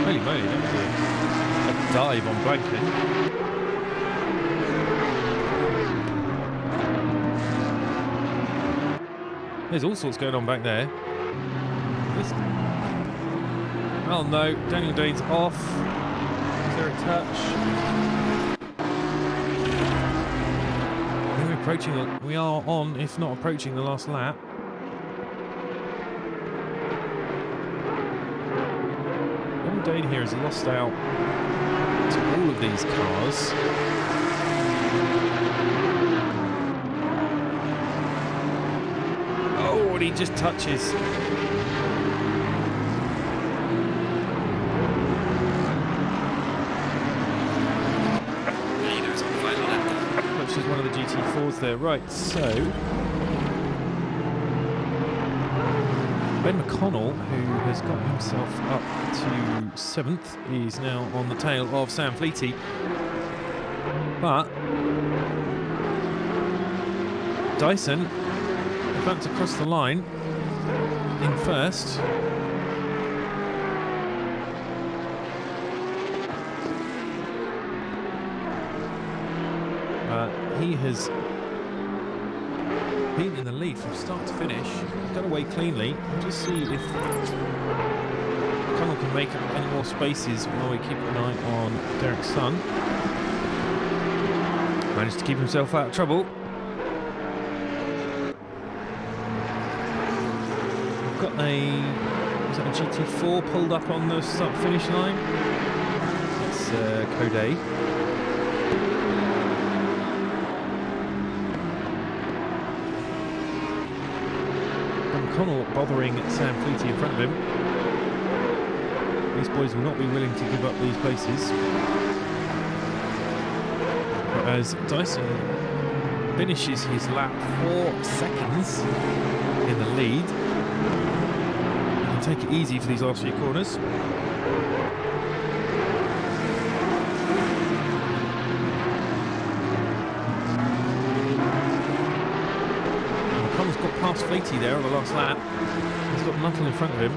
Holy moly, that was a dive on Blanken. There's all sorts going on back there. Oh no, Daniel Dane's off. Is there a touch? Very We are on, if not approaching, the last lap. Donington here has lost out to all of these cars. Oh, and he just touches. Leaders on final lap. Touches one of the GT4s there. Right, so Ben McConnell, who has got himself up to 7th, is now on the tail of Sam Fleety. But Dyson about to cross the line in first. He has been in the lead from start to finish. Got away cleanly. We'll just see if Connell can make any more spaces while we keep an eye on Derek's son. Managed to keep himself out of trouble. We've got is that a GT4 pulled up on the start-finish line? It's Code. Connell bothering Sam Fleety in front of him. These boys will not be willing to give up these places. But as Dyson finishes his lap 4 seconds in the lead, he can take it easy for these last few corners. Got past Fleety there on the last lap. He's got Nuttall in front of him.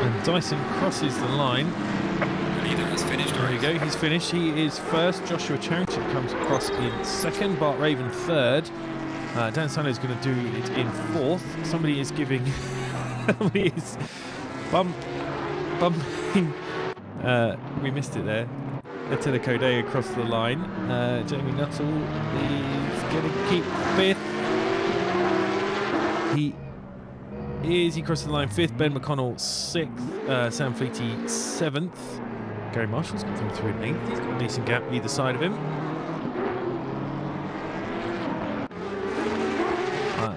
And Dyson crosses the line. The leader has finished. There you go, he's finished. He is first. Joshua Charrington comes across in second. Bart Raven third. Dan Sano is going to do it in fourth. Somebody is giving... somebody is bumping. We missed it there. Attila Code across the line. Jamie Nuttall is going to keep fifth. He crosses the line fifth. Ben McConnell sixth. Sam Fleety seventh. Gary Marshall's got them through in eighth. He's got a decent gap either side of him.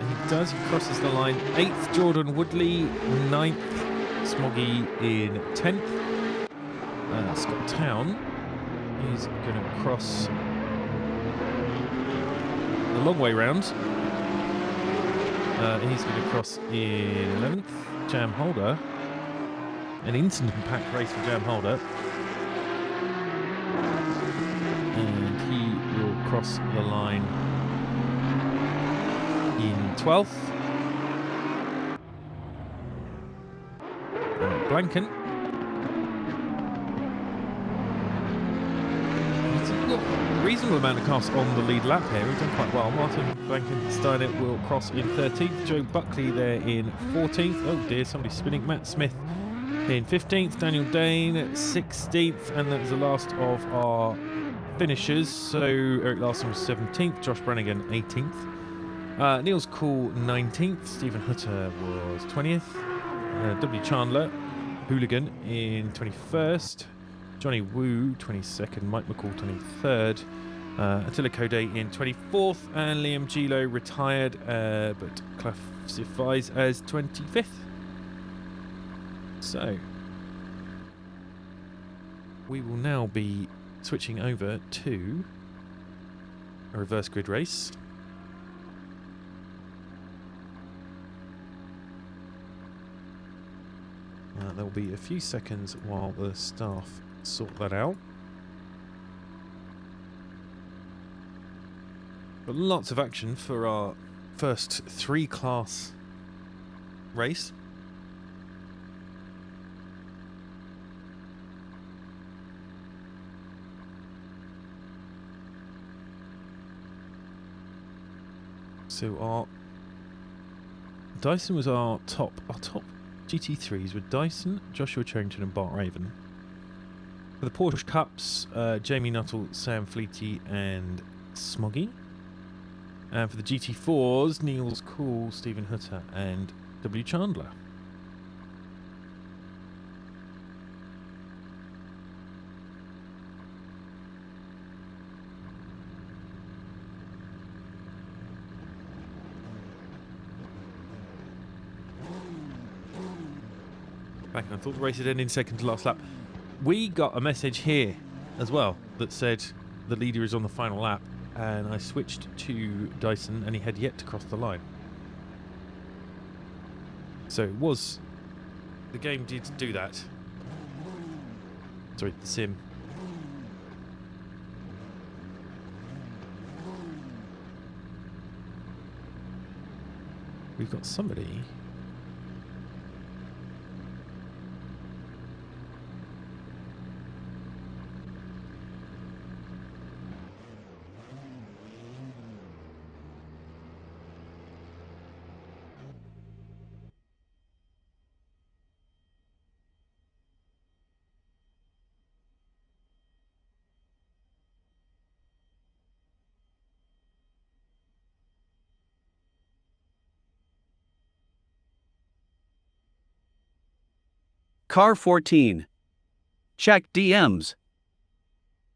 He does. He crosses the line eighth. Jordan Woodley ninth. Smoggy in 10th. Scott Town is going to cross the long way round. He's going to cross in 11th. Jam Holder. An instant packed race for Jam Holder. And he will cross the line in 12th. Blanken. He's got a reasonable amount of cars on the lead lap here. He's done quite well. Martin Blankenstein will cross in 13th. Joe Buckley there in 14th. Oh dear, somebody's spinning. Matt Smith in 15th. Daniel Dane 16th. And that was the last of our finishers. So Eric Larson was 17th. Josh Brannigan 18th. Niels Cool 19th. Stephen Hutter was 20th. W. Chandler Hooligan in 21st, Johnny Wu 22nd, Mike McCall 23rd, Attila Code in 24th, and Liam Gilo retired but classifies as 25th. So we will now be switching over to a reverse grid race. There will be a few seconds while the staff sort that out. But lots of action for our first 3-class race. So our Dyson was our top GT3s with Dyson, Joshua Charrington and Bart Raven. For the Porsche Cups, Jamie Nuttall, Sam Fleety and Smoggy. And for the GT4s, Niels Cool, Stephen Hutter and W. Chandler. Back, I thought the race had ended in second to last lap. We got a message here as well that said the leader is on the final lap, and I switched to Dyson and he had yet to cross the line. So it was, the game did do that. Sorry, the sim. We've got somebody. Car 14. Check DMs.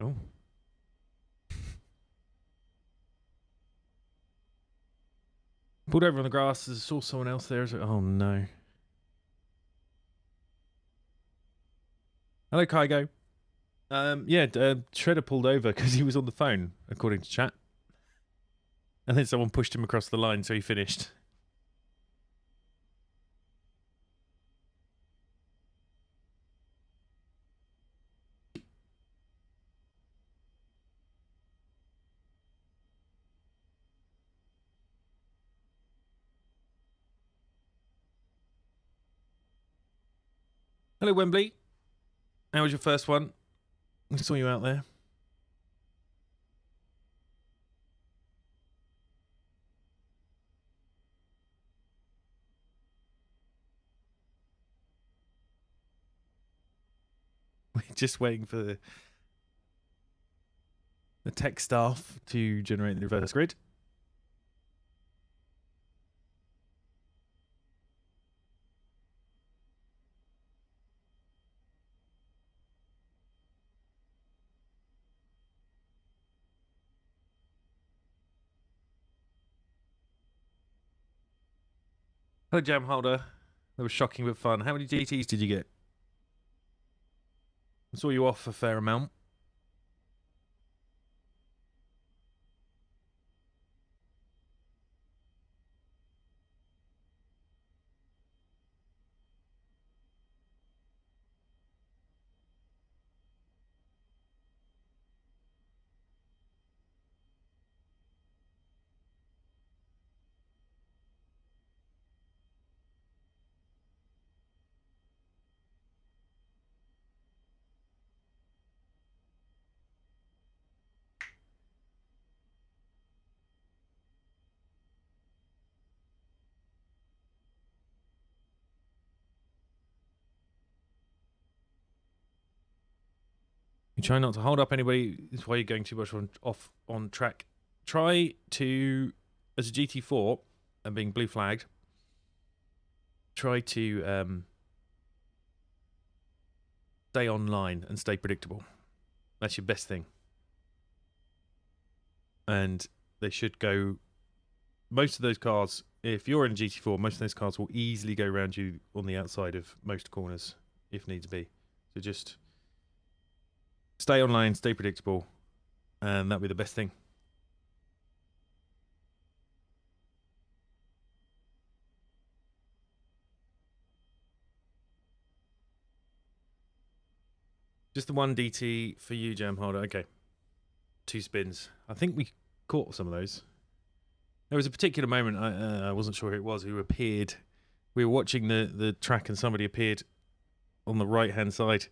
Oh. Pulled over on the grass. I saw someone else there. Oh no. Hello, Kygo. Yeah, Shredder pulled over because he was on the phone, according to chat. And then someone pushed him across the line, so he finished. Hello, Wembley. How was your first one? I saw you out there. We're just waiting for the tech staff to generate the reverse grid. Hello, Jam Holder. That was shocking but fun. How many GTs did you get? I saw you off a fair amount. You try not to hold up anybody. That's why you're going too much off on track. Try to, as a GT4 and being blue flagged, try to stay online and stay predictable. That's your best thing. And they should go, most of those cars, if you're in a GT4, most of those cars will easily go around you on the outside of most corners if needs be. So just stay online, stay predictable, and that'll be the best thing. Just the one DT for you, Jam Holder. Okay. 2 spins. I think we caught some of those. There was a particular moment, I wasn't sure who it was, who appeared. We were watching the track and somebody appeared on the right-hand side,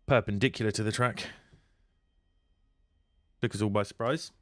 perpendicular to the track. Took us all by surprise.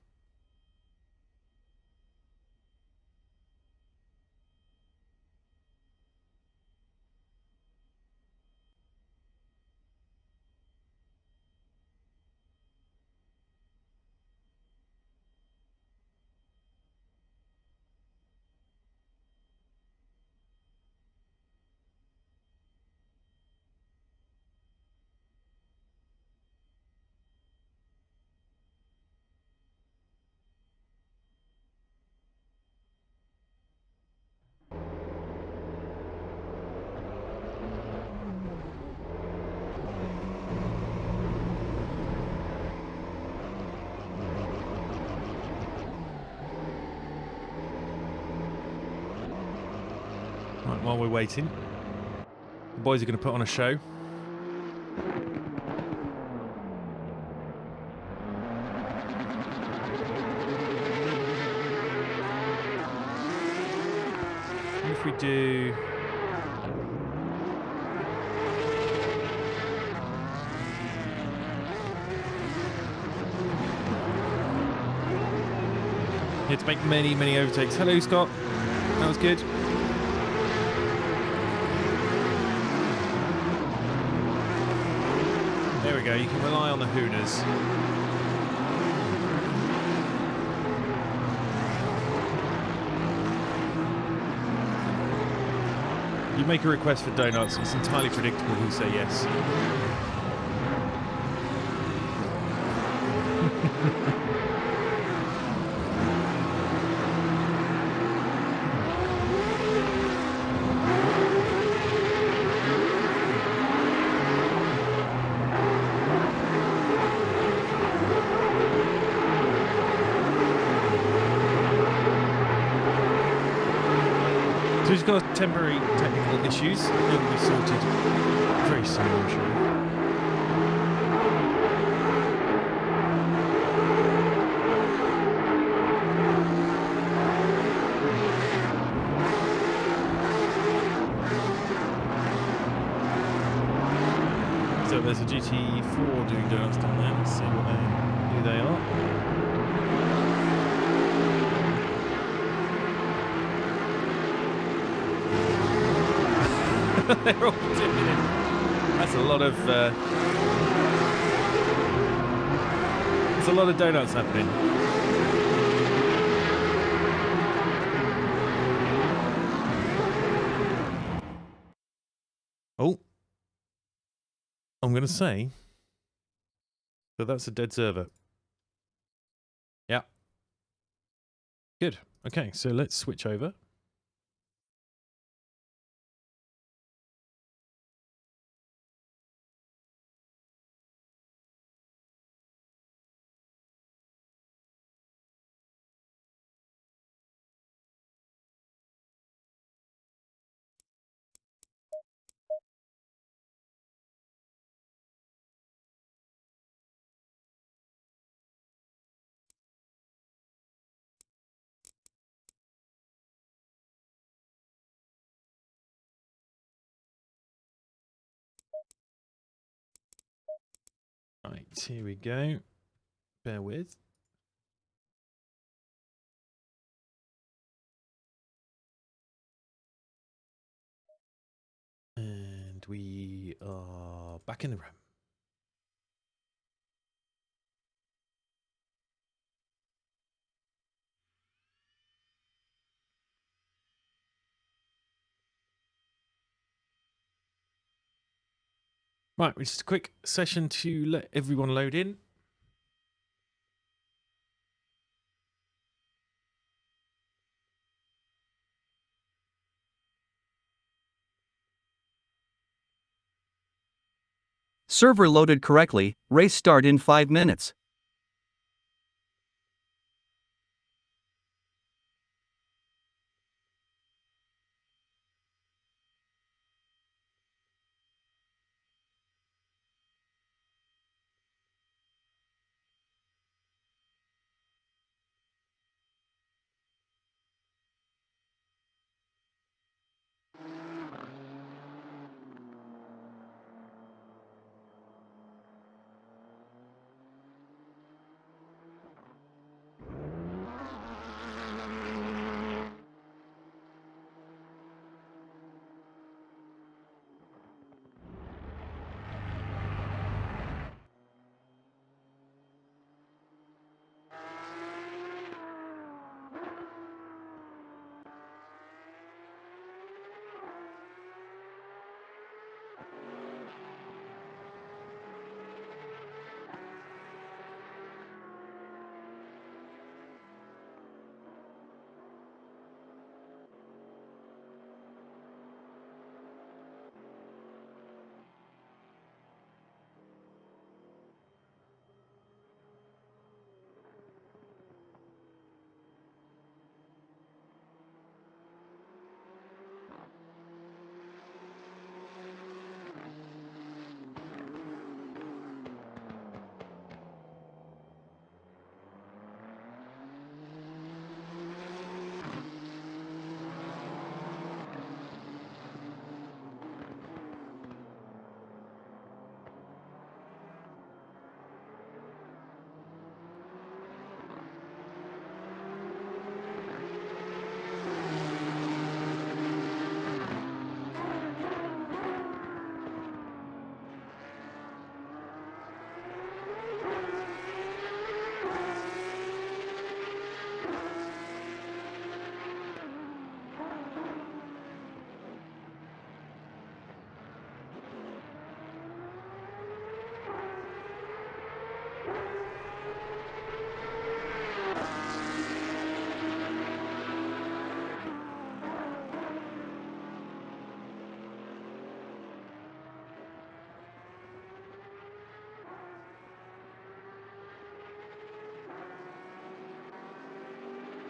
Right, while we're waiting, the boys are going to put on a show. What if we do... You had to make many, many overtakes. Hello, Scott. That was good. There we go. You can rely on the Hooners. You make a request for donuts, it's entirely predictable who'll say yes. So he's got temporary technical issues. They'll be sorted very soon, I'm sure. So there's a GT4 doing donuts down there. Let's see who they are. They're all doing it. That's a lot of there's a lot of donuts happening. Oh, I'm going to say that that's a dead server. Yeah. Good. Okay, so let's switch over. Right, here we go. Bear with. And we are back in the room. Right, just a quick session to let everyone load in. Server loaded correctly, race start in 5 minutes.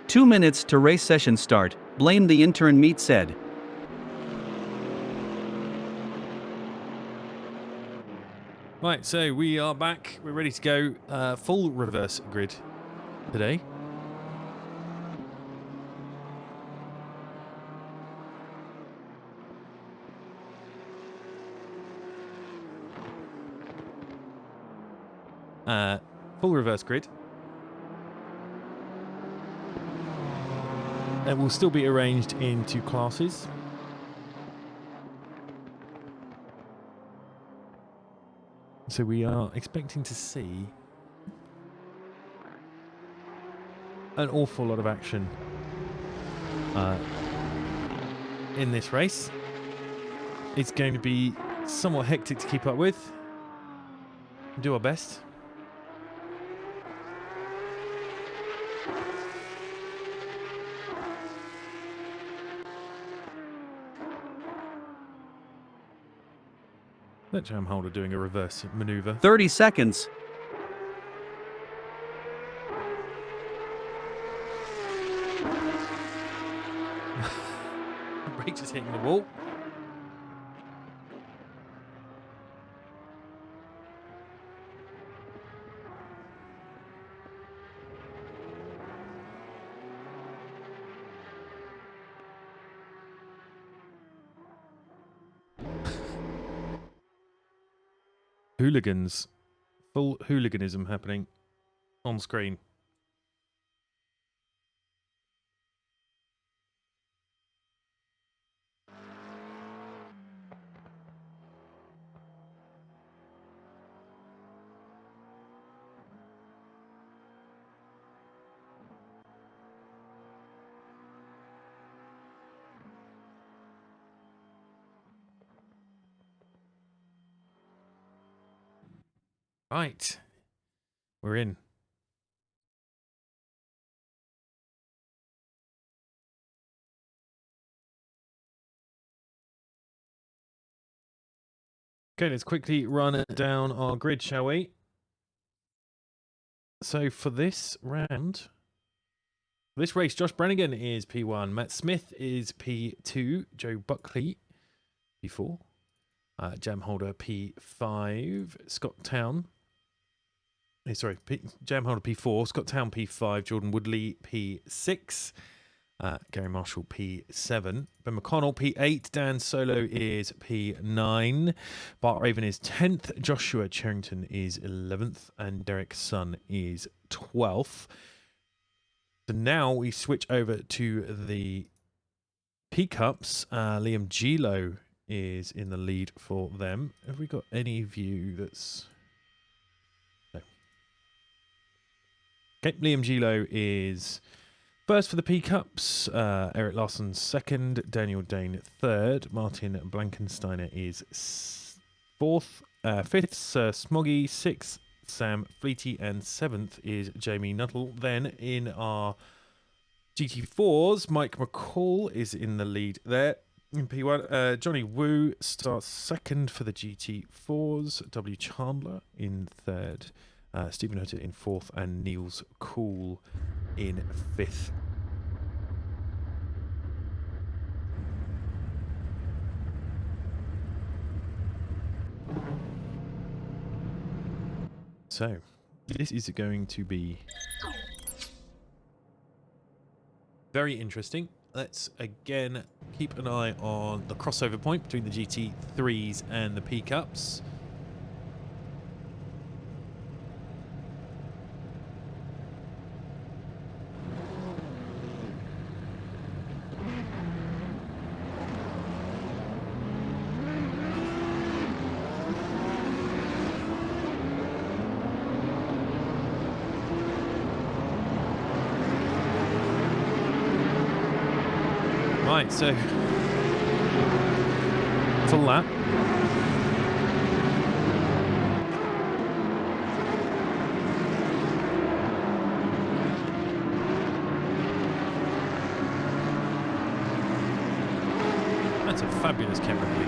2 minutes to race session start. Blame the intern, Meat said. Right, so we are back. We're ready to go. Full reverse grid today. Full reverse grid. It will still be arranged into classes. So we are expecting to see an awful lot of action in this race. It's going to be somewhat hectic to keep up with. Do our best. That jam holder doing a reverse maneuver. 30 seconds. Brake just hitting the wall. Hooligans. Full hooliganism happening on screen. Right. We're in. Okay, let's quickly run down our grid, shall we? So for this round, this race, Josh Brannigan is P1, Matt Smith is P2, Joe Buckley P4, Jam Holder P5, Scott Town. Jam Holder P4, Scott Town P5, Jordan Woodley P6, Gary Marshall P7, Ben McConnell P8, Dan Solo is P9, Bart Raven is 10th, Joshua Charrington is 11th, and Derek Sun is 12th. So now we switch over to the P-Cups. Liam Gilo is in the lead for them. Have we got any view that's... No. Okay, Liam Gilo is first for the P-Cups. Eric Larson second. Daniel Dane third. Martin Blankensteiner is fourth. Fifth, Sir Smoggy. Sixth, Sam Fleety. And seventh is Jamie Nuttall. Then in our GT4s, Mike McCall is in the lead there. In P1, Johnny Wu starts second for the GT4s. W. Chandler in third. Stephen Hutter in fourth. And Niels Cool in fifth. So, this is going to be very interesting. Let's again keep an eye on the crossover point between the GT3s and the P-Cups. Right, so full lap. That's a fabulous camera view.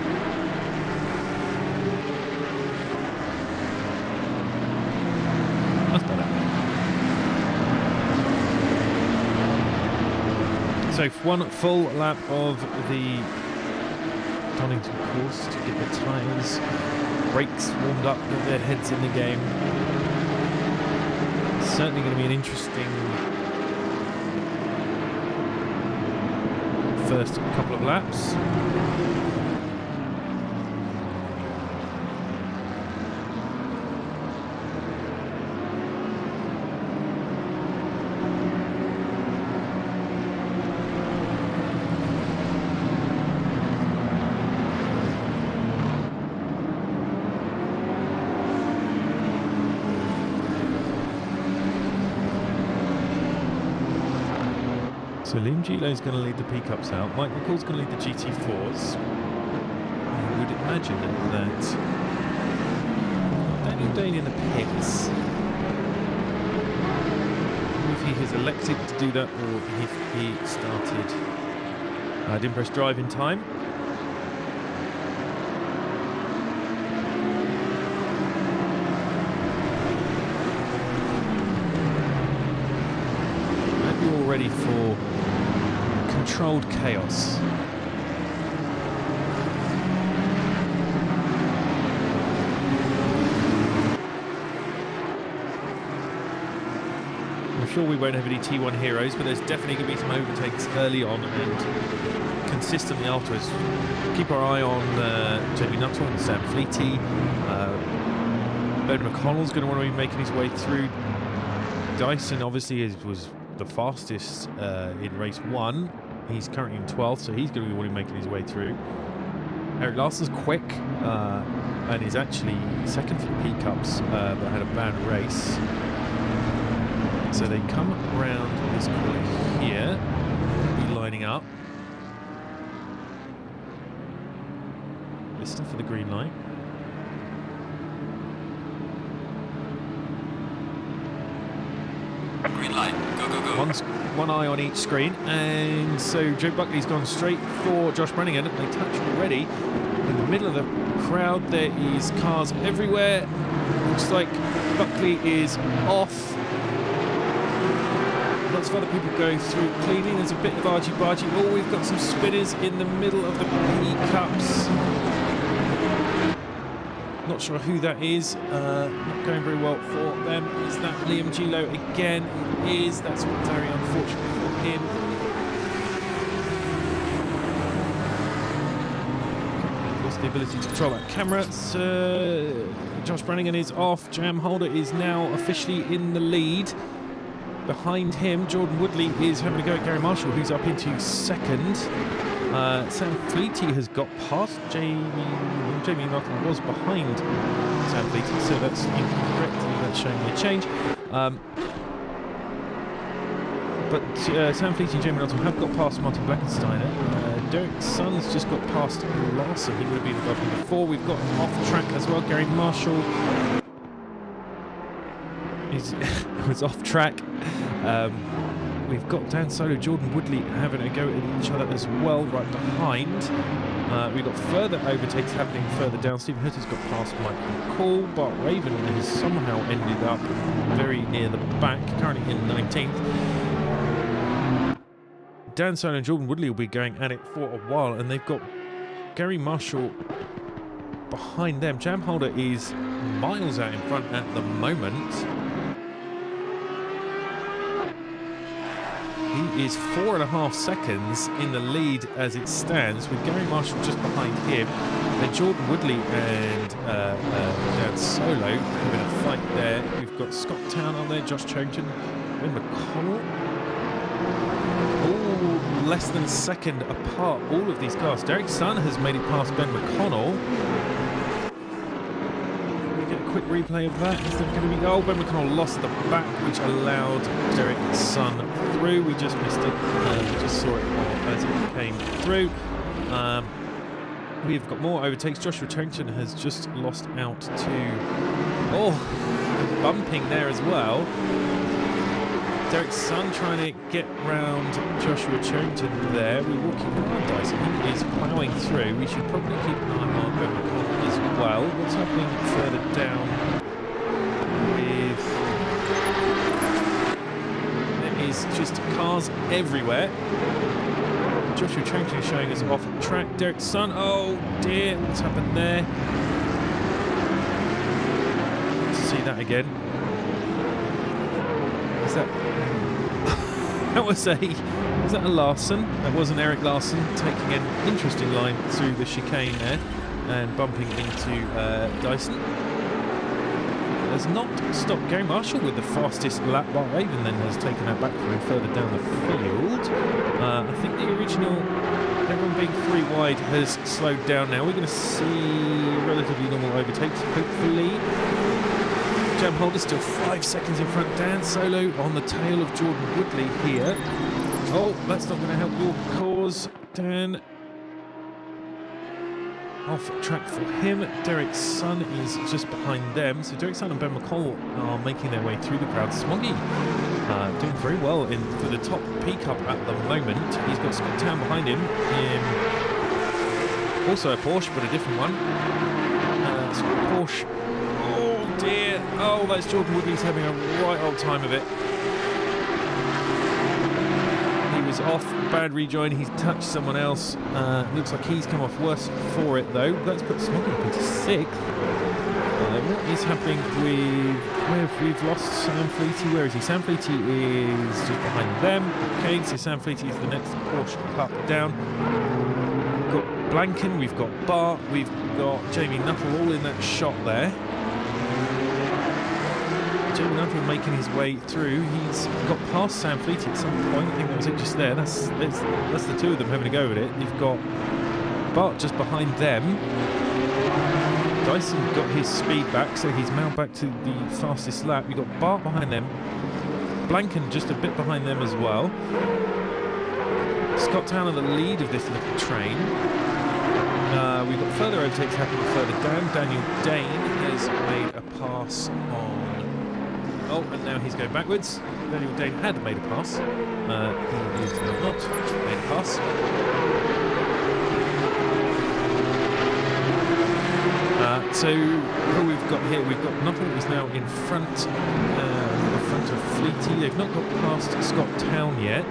That's better. So one full lap of the Donington course to get the tyres, brakes warmed up, get their heads in the game. Certainly going to be an interesting first couple of laps. So Liam Gilo's going to lead the P-Cups out. Mike McCall's going to lead the GT4s. I would imagine that Daniel Dane in the pits. If he has elected to do that, or if he started, didn't press drive in time. Maybe you're all ready for controlled chaos. I'm sure we won't have any T1 heroes, but there's definitely going to be some overtakes early on and consistently afterwards. Keep our eye on Jamie Nuttall and Sam Fleety. Ben McConnell's going to want to be making his way through. Dyson obviously was the fastest in race 1. He's currently in 12th, so he's going to be wanting making his way through. Eric Larson's quick and is actually second for the P-Cups, but had a bad race. So they come around this corner here, be lining up. Listen for the green light. Green light. Go, go, go. One eye on each screen, and so Joe Buckley's gone straight for Josh Brannigan. They touch already. In the middle of the crowd, there is cars everywhere. Looks like Buckley is off. Lots of other people going through cleaning. There's a bit of argy-bargy. Oh, we've got some spinners in the middle of the P-Cups. Not sure who that is. Not going very well for them. Is that Liam Gilo again? It is. That's very unfortunate for him. Lost the ability to control that camera. Josh Brannigan is off. Jam Holder is now officially in the lead. Behind him, Jordan Woodley is having a go at Gary Marshall, who's up into second. Sam Fleety has got past Jamie Nuttall was behind Sam Fleety, so that's incorrect. That's showing me a change. But Sam Fleety and Jamie Nuttall have got past Martin Blackensteiner. Derek Sun's just got past Larson. He would have been above him before. We've got off track as well. Gary Marshall was off track. We've got Dan Solo, Jordan Woodley having a go at each other as well, right behind. We've got further overtakes happening further down. Stephen Hutter's got past Mike McCall. Bart Raven has somehow ended up very near the back, currently in 19th. Dan Solo and Jordan Woodley will be going at it for a while, and they've got Gary Marshall behind them. Jam Holder is miles out in front at the moment. He is 4.5 seconds in the lead as it stands, with Gary Marshall just behind him. Then Jordan Woodley and Dan Solo having a fight there. We've got Scott Town on there, Josh Chongton, Ben McConnell. All less than a second apart, all of these cars. Derek Sun has made it past Ben McConnell. Quick replay of that. Is there going to be... Oh, Ben McConnell lost the back, which allowed Derek Sun through. We just missed it. We just saw it as it came through. We've got more overtakes. Joshua Chongton has just lost out to... Oh, bumping there as well. Derek Sun trying to get round Joshua Chongton there. We're walking around Dyson. He is ploughing through. We should probably keep an eye on Ben McConnell as well. What's happening further down with... There is just cars everywhere. Joshua Charrington is showing us off track. Derek Sun, oh dear, what's happened there? Let's see that again. Is that... that was that a Larson? That was an Eric Larson taking an interesting line through the chicane there and bumping into Dyson. Has not stopped. Gary Marshall with the fastest lap, but Raven then has taken that back from him further down the field. I think the original, everyone being 3 wide, has slowed down now. We're going to see relatively normal overtakes, hopefully. Jam Holder still 5 seconds in front. Dan Solo on the tail of Jordan Woodley here. Oh, that's not going to help your cause. Dan off track for him. Derek Sun is just behind them. So Derek Sun and Ben McCall are making their way through the crowd. Smoggy doing very well for the top P Cup at the moment. He's got Scott Town behind him. Also a Porsche, but a different one. Porsche. Oh dear. Oh, that's Jordan Woodley's having a right old time of it. He was off, bad rejoin, he's touched someone else. Looks like he's come off worse for it though. That's put Smoggy up into 6th. What is happening with... we've lost Sam Fleety. Where is he? Sam Fleety is just behind them. Okay, so Sam Fleety is the next Porsche Cup down. We've got Blanken, we've got Bart, we've got Jamie Nuttall all in that shot there. Jamie Nuttall making his way through. He's got past Sam Fleety at some point. I think that was it just there. That's the two of them having a go at it. You've got Bart just behind them. Dyson got his speed back, so he's now back to the fastest lap. You've got Bart behind them. Blanken just a bit behind them as well. Scott Town in the lead of this little train. We've got further overtakes happening further down. Daniel Dane has made a pass on... Oh, and now he's going backwards. Daniel Dane had made a pass. He is now not made a pass. So who we've got here? We've got Nuttall is now in front of Fleety. They've not got past Scott Town yet.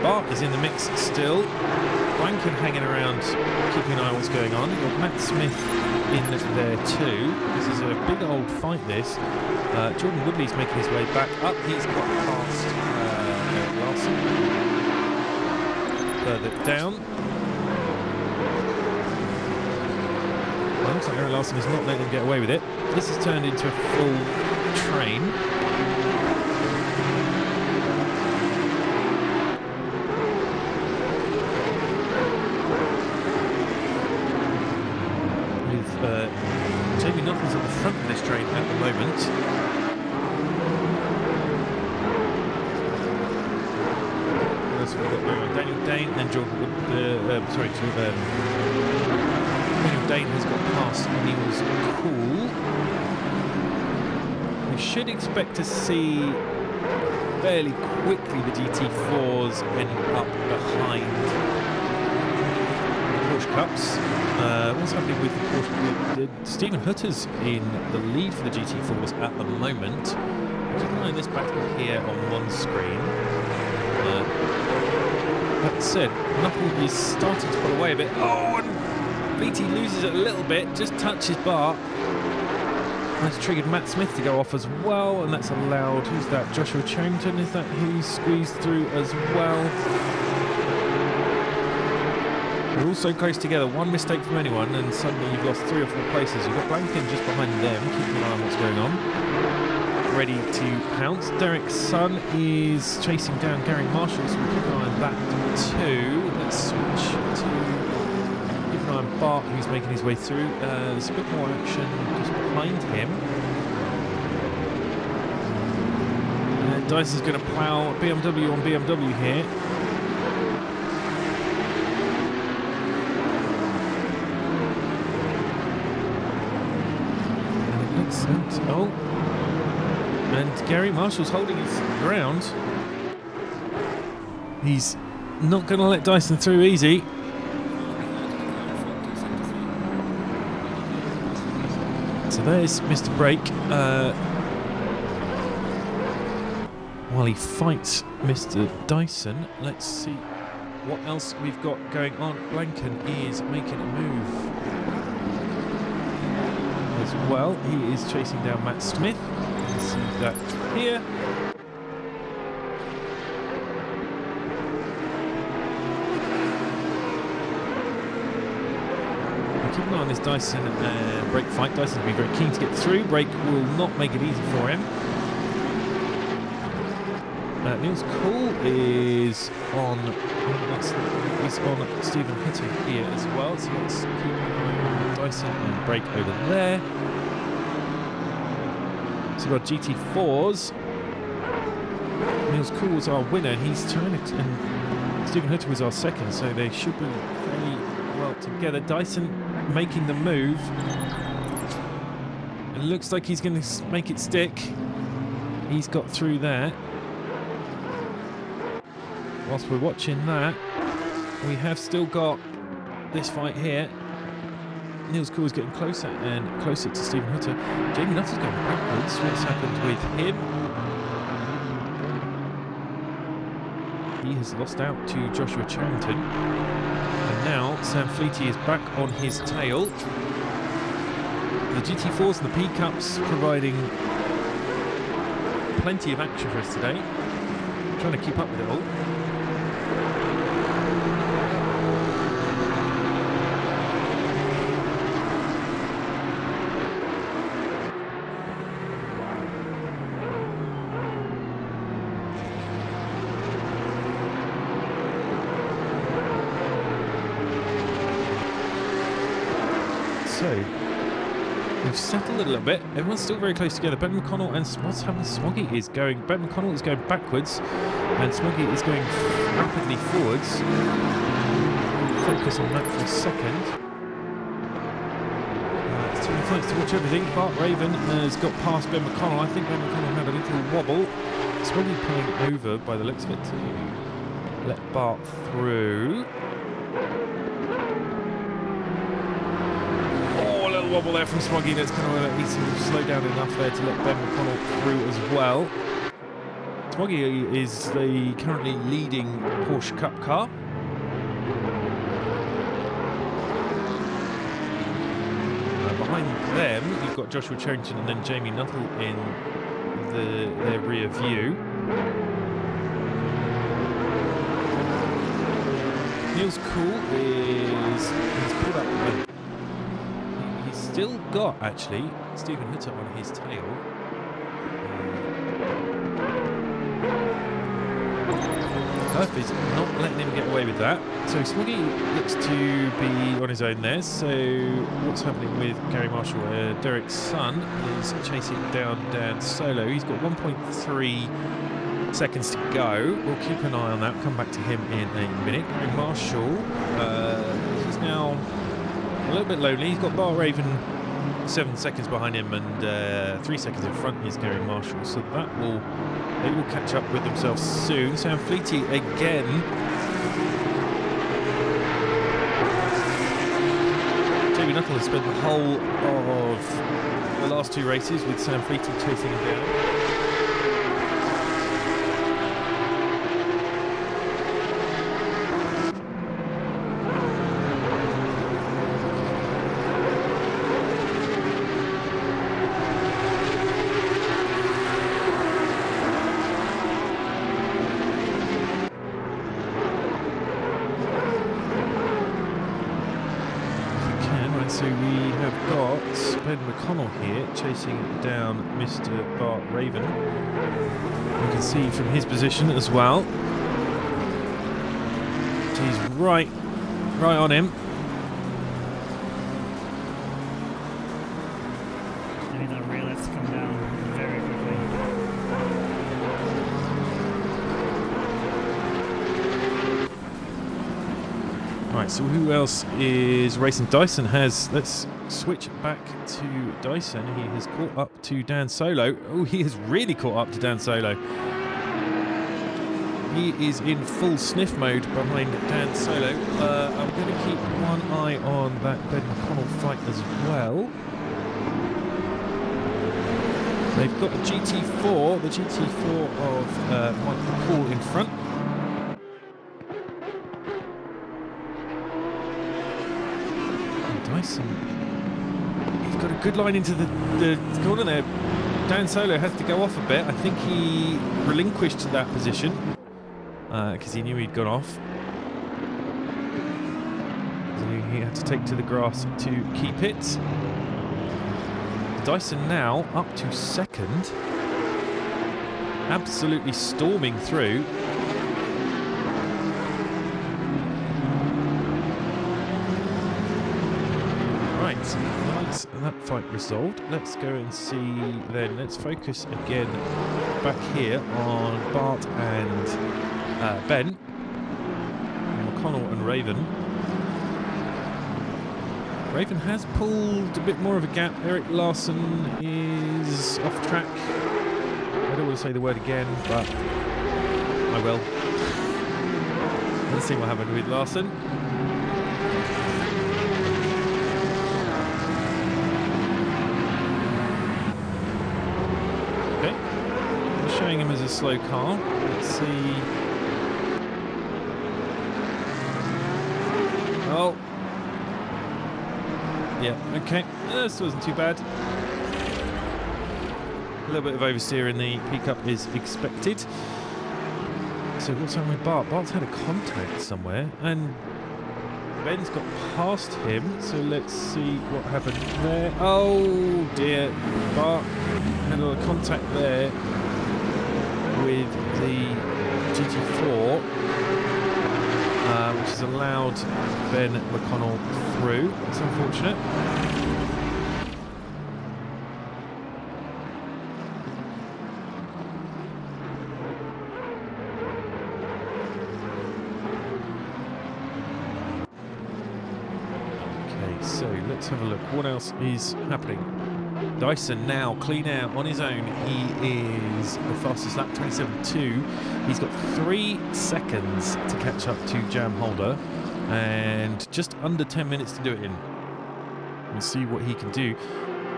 Bart is in the mix still. Blanken hanging around, keeping an eye on what's going on. We've got Matt Smith in there too. This is a big old fight, this. Jordan Woodley's making his way back up. He's got past Larson. Further down. Well, looks like Aaron Larson is not letting him get away with it. This has turned into a full train. Jamie Nuttall's at the front of this train at the moment. What else have we got going on? Daniel Dane and Jordan Wood, Daniel Dane has got past Niels Cool. We should expect to see fairly quickly the GT4s end up behind Porsche Cups. What's happening with the Porsche? Stephen Hutter's in the lead for the GT4s at the moment. Keep an eye on this battle here on one screen. That said, Nuttall is starting to pull away a bit. Oh, and BT loses it a little bit, just touches Bart. That's triggered Matt Smith to go off as well, and that's allowed, who's that? Joshua Charrington, is that who squeezed through as well? We're all so close together. One mistake from anyone, and suddenly you've lost 3 or 4 places. You've got Blanken just behind them, keeping an eye on what's going on. Ready to pounce. Derek Sun is chasing down Gary Marshall, so we'll keep an eye on that too. Let's switch to keep an eye on Bart, who's making his way through. There's a bit more action just behind him. Dyson's going to plough BMW on BMW here. Oh, and Gary Marshall's holding his ground. He's not going to let Dyson through easy. So there's Mr. Brake. while he fights Mr. Dyson. Let's see what else we've got going on. Blanken is making a move as well. He is chasing down Matt Smith. You can see that here. Keep an eye on this Dyson and Brake fight. Dyson's been very keen to get through. Brake will not make it easy for him. Niels Cool is on Stephen Hitter here as well. So let's keep an eye on Dyson and Brake over there. So we've got GT4s. Niels Cool was our winner. He's trying to, and Stephen Hitter was our second. So they should be fairly well together. Dyson making the move. It looks like he's going to make it stick. He's got through there. Whilst we're watching that, we have still got this fight here. Niels Cool is getting closer and closer to Stephen Hutter. Jamie Nuttall's going backwards. What's happened with him? He has lost out to Joshua Charrington. And now Sam Fleety is back on his tail. The GT4s and the P-Cups providing plenty of action for us today. Trying to keep up with it all. So, we've settled a little bit. Everyone's still very close together. Ben McConnell and what's happening? Smoggy is going. Ben McConnell is going backwards, and Smoggy is going rapidly forwards. Focus on that for a second. It's 2 minutes to watch everything. Bart Raven has got past Ben McConnell. I think Ben McConnell had a little wobble. Smoggy pulling over by the looks of it to let Bart through. Wobble there from Smoggy. That's kind of needs to slow down enough there to let Ben McConnell through as well. Smoggy is the currently leading Porsche Cup car. Behind them, you've got Joshua Charrington and then Jamie Nuttall in their rear view. Niels Cool he's pulled up. Still got, actually, Stephen Hutter on his tail. Turf is not letting him get away with that. So Smoggy looks to be on his own there. So what's happening with Gary Marshall? Derek's son is chasing down Dan Solo. He's got 1.3 seconds to go. We'll keep an eye on that. We'll come back to him in a minute. Gary Marshall, he's now a little bit lonely. He's got Bar Raven 7 seconds behind him and 3 seconds in front is Gary Marshall. So they will catch up with themselves soon. Sam Fleety again. Jamie Nuttall has spent the whole of the last 2 races with Sam Fleety chasing him down. So we have got Ben McConnell here chasing down Mr. Bart Raven. You can see from his position as well. He's right on him. I mean, that real has to come down very quickly. Right, so who else is racing? Dyson has, let's switch back to Dyson. He has caught up to Dan Solo. Oh, he has really caught up to Dan Solo. He is in full sniff mode behind Dan Solo. I'm going to keep one eye on that Ben McConnell fight as well. They've got the GT4 of Michael Paul in front. And Dyson, he's got a good line into the corner there. Dan Solo has to go off a bit. I think he relinquished that position because he knew he'd gone off. So he had to take to the grass to keep it. Dyson now up to second. Absolutely storming through. Right, that's that fight resolved. Let's go and see then. Let's focus again back here on Bart and Ben, McConnell and Raven. Raven has pulled a bit more of a gap. Eric Larson is off track. I don't want to say the word again, but I will. Let's see what happened with Larson. Showing him as a slow car. Let's see. Oh. Yeah, okay. This wasn't too bad. A little bit of oversteer in the pickup is expected. So what's happened with Bart? Bart's had a contact somewhere and Ben's got past him. So let's see what happened there. Oh dear. Bart had a little contact there with the GT4, which has allowed Ben McConnell through. It's unfortunate. Okay, so let's have a look. What else is happening? Dyson now clean out on his own. He is the fastest lap, 27.2. He's got 3 seconds to catch up to Jam Holder and just under 10 minutes to do it in. We'll see what he can do.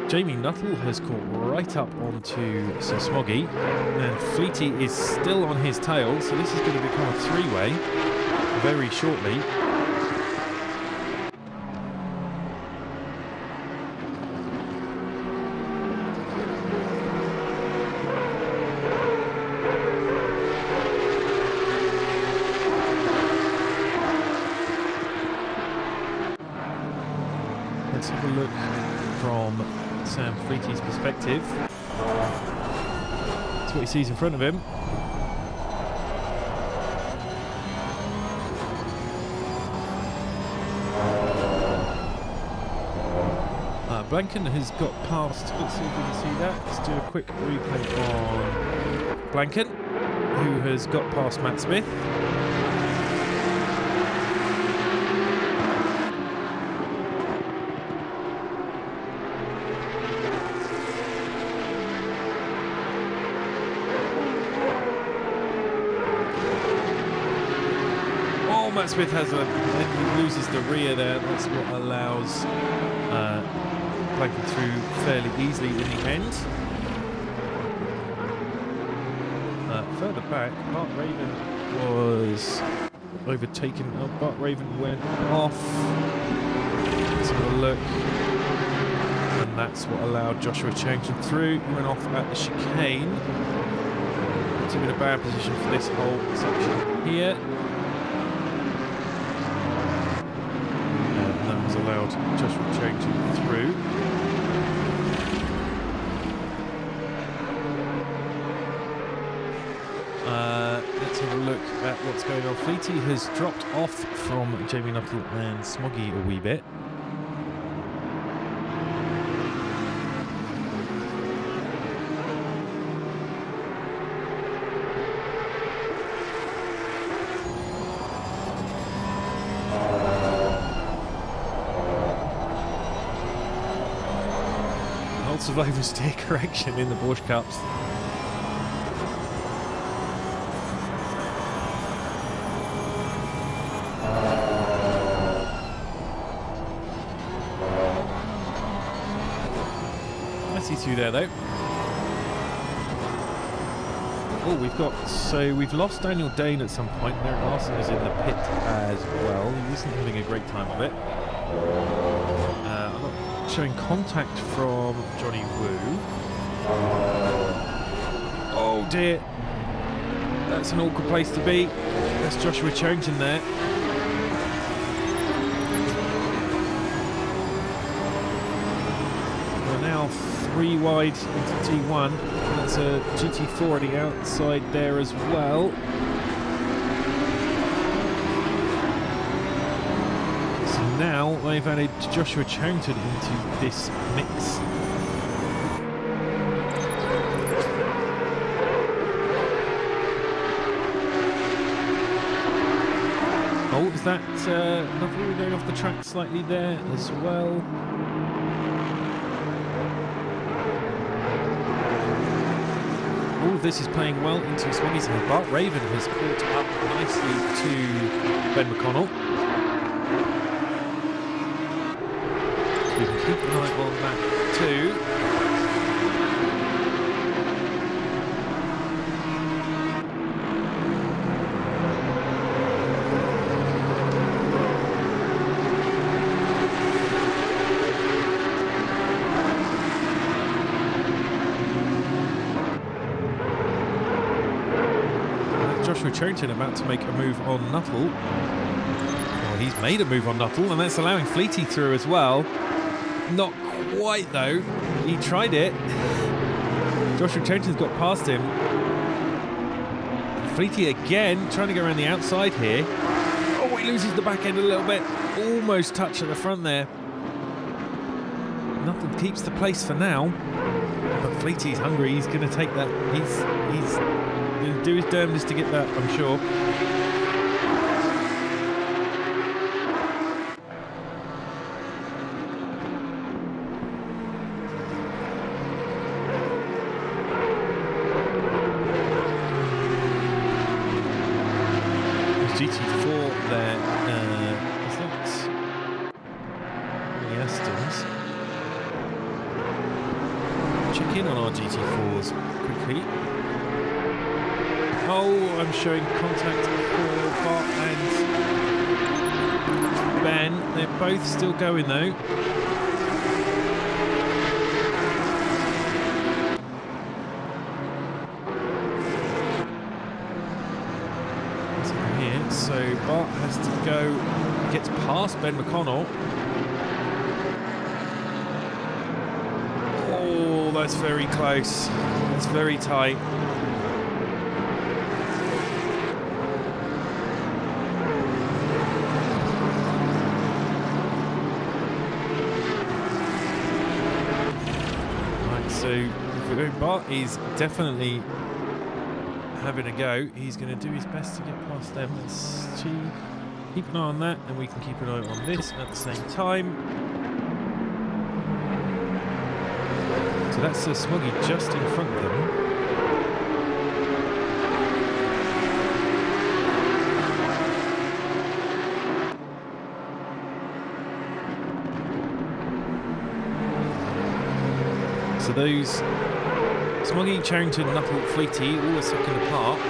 Jamie Nuttall has caught right up onto Sir Smoggy and Fleety is still on his tail, so this is going to become a 3-way very shortly. Let's have a look from Sam Fleety's perspective. That's what he sees in front of him. Blanken has got past. Let's see if we can see that. Let's do a quick replay on Blanken, who has got past Matt Smith. Matt Smith has he loses the rear there. That's what allows Blanken through fairly easily in the end. Further back, Bart Raven was overtaken. Oh, Bart Raven went off. Let's have a look. And that's what allowed Joshua Charrington through. He went off at the chicane. Puts him in a bad position for this whole section here. Allowed Joshua Charrington through. Let's have a look at what's going on. Fleety has dropped off from Jamie Nuttall and Smoggy a wee bit. Lots of oversteer correction in the Porsche Cups. I see 2 there though. Oh, we've lost Daniel Dane at some point. Derek Larson is in the pit as well. He wasn't having a great time of it. I'm not showing contact from Johnny Wu. Oh dear. That's an awkward place to be. That's Joshua Charrington there. We're now 3 wide into T1. That's a GT4 on the outside there as well. So now they've added Joshua Charrington into this mix. Oh, is that Nuttall going off the track slightly there as well? All of this is playing well into Smoggy's hand. Bart Raven has caught up nicely to Ben McConnell. So we can keep an eye on that too. Joshua Charrington about to make a move on Nuttall. Well, he's made a move on Nuttall, and that's allowing Fleety through as well. Not quite though. He tried it. Joshua Charrington's got past him. Fleety again trying to go around the outside here. Oh, he loses the back end a little bit. Almost touch at the front there. Nuttall keeps the place for now. But Fleety's hungry. He's going to take that. He's going to do his damnedest to get that, I'm sure. GT4 there. Is that the Astons? Check in on our GT4s quickly. Oh, I'm showing contact for Bart and Ben. They're both still going though. Here, so Bart has to go, gets past Ben McConnell. Oh, that's very close. That's very tight. So Bart is definitely having a go. He's going to do his best to get past them. Let's keep an eye on that, and we can keep an eye on this at the same time. So that's Smoggy just in front of them. So those Smoggy, Charrington, Nuttall, Fleety, all a second apart.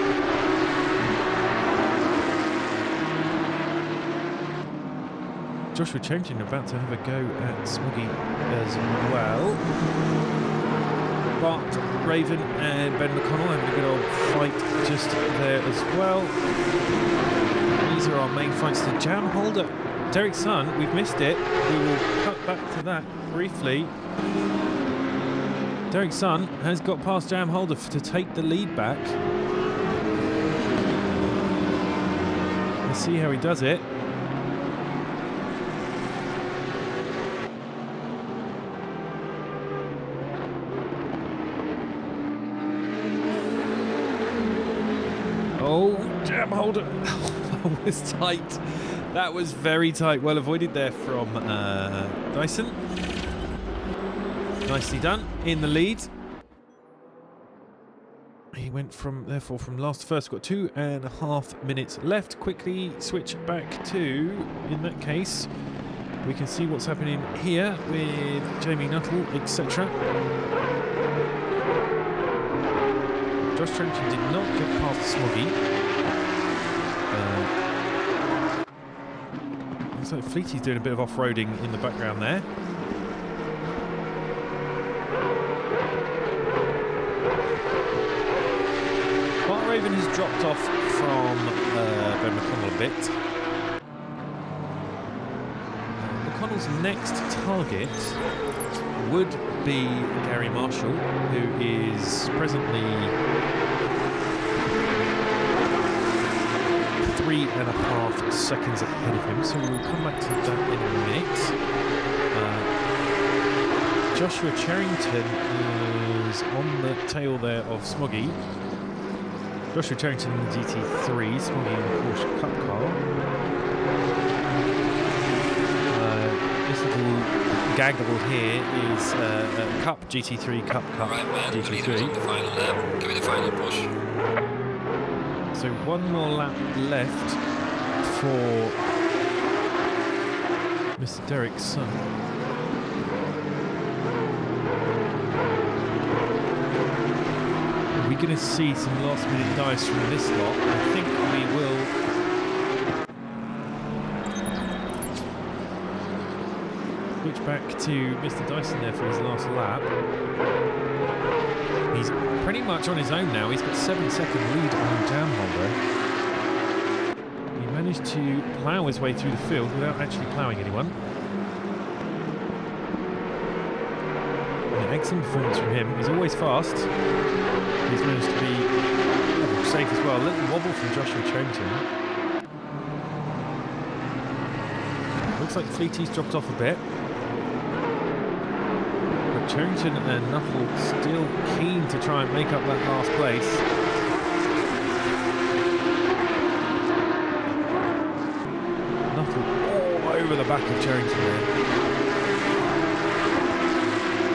Joshua Charrington about to have a go at Smoggy as well. Bart Raven and Ben McConnell having a good old fight just there as well. These are our main fights. The jam holder, Derek Sun, we've missed it. We will cut back to that briefly. Derek Sun has got past Jam Holder to take the lead back. Let's see how he does it. Oh, Jam Holder. That was tight. That was very tight. Well avoided there from Dyson. Nicely done, in the lead. He went from last to first. Got 2.5 minutes left. Quickly switch back to, in that case, we can see what's happening here with Jamie Nuttall, etc. Josh Trenton did not get past Smoggy. Looks like Fleety's doing a bit of off-roading in the background there. Bart Raven has dropped off from Ben McConnell a bit. McConnell's next target would be Gary Marshall, who is presently 3.5 seconds ahead of him, so we'll come back to that in a minute. Joshua Charrington is on the tail there of Smoggy. Joshua Charrington in the GT3, Smoggy in the Porsche Cup car. This little gaggle here is Cup GT3, Cup Right, man. The leader is on GT3. the final lap. Give me the final push. So one more lap left for Mr. Derek's son. Are we going to see some last-minute dice from this lot? I think we will. Switch back to Mr. Dyson there for his last lap. He's pretty much on his own now. He's got 7-second lead on Jam Holder. He managed to plough his way through the field without actually ploughing anyone. An excellent performance from him. He's always fast. He's managed to be safe as well. A little wobble from Joshua Charrington. Looks like Fleety's dropped off a bit. But Charrington and Nuttall still keen to try and make up that last place. Nuttall all over the back of Charrington there.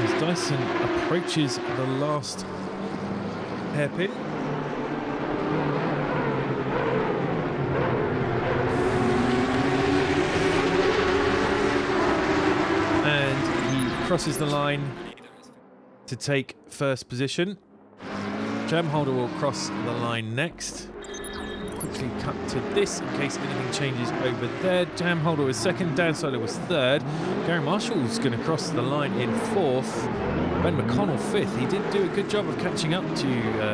As Dyson approaches the last hairpin. Crosses the line to take first position. Jam Holder will cross the line next. Quickly cut to this in case anything changes over there. Jam Holder was second, Dan Siler was third. Gary Marshall's going to cross the line in fourth. Ben McConnell fifth. He did do a good job of catching up to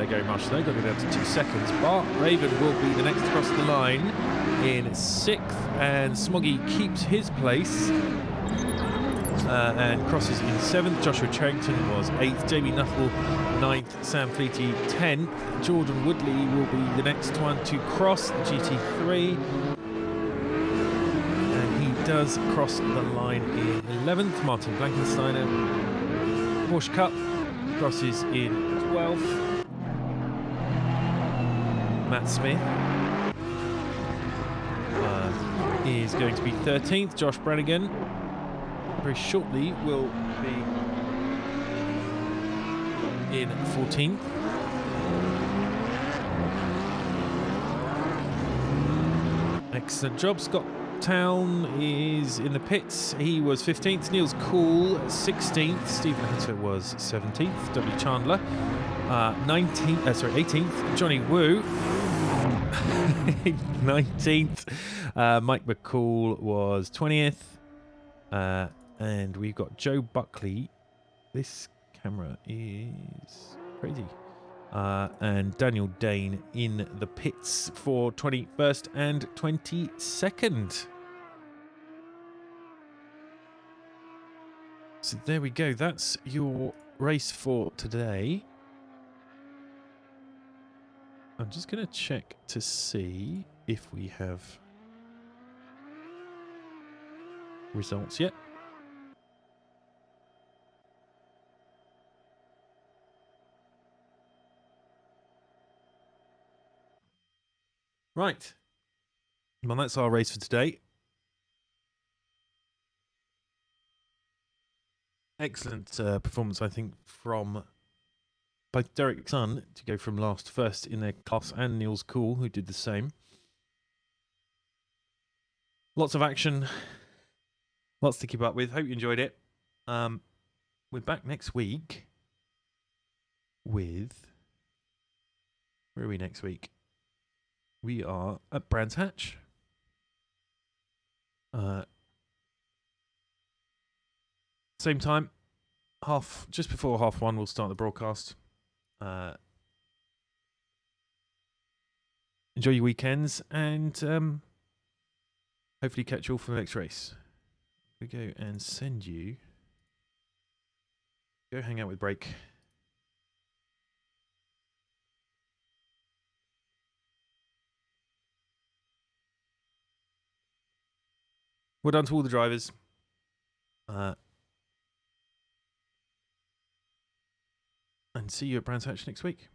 Gary Marshall though, got it down to 2 seconds. Bart Raven will be the next to cross the line in sixth, and Smoggy keeps his place. And crosses in 7th. Joshua Charrington was 8th. Jamie Nuttall 9th. Sam Fleety 10th. Jordan Woodley will be the next one to cross the GT3. And he does cross the line in 11th. Martin Blankensteiner. Porsche Cup crosses in 12th. Matt Smith is going to be 13th. Josh Brannigan very shortly will be in 14th. Excellent job. Scott Town is in the pits. He was 15th. Niels Cool 16th. Stephen Hunter was 17th. W. Chandler 18th. Johnny Wu 19th. Mike McCall was 20th. And we've got Joe Buckley. This camera is crazy. And Daniel Dane in the pits for 21st and 22nd. So there we go. That's your race for today. I'm just going to check to see if we have results yet. Right. Well, that's our race for today. Excellent performance, I think, from both Derek Sun to go from last to first in their class, and Niels Cool, who did the same. Lots of action. Lots to keep up with. Hope you enjoyed it. We're back next week with Where are we next week? We are at Brands Hatch. Same time, just before 1:30, we'll start the broadcast. Enjoy your weekends and hopefully catch you all for the next race. We go and send you. Go hang out with Break. Well done to all the drivers. And see you at Brands Hatch next week.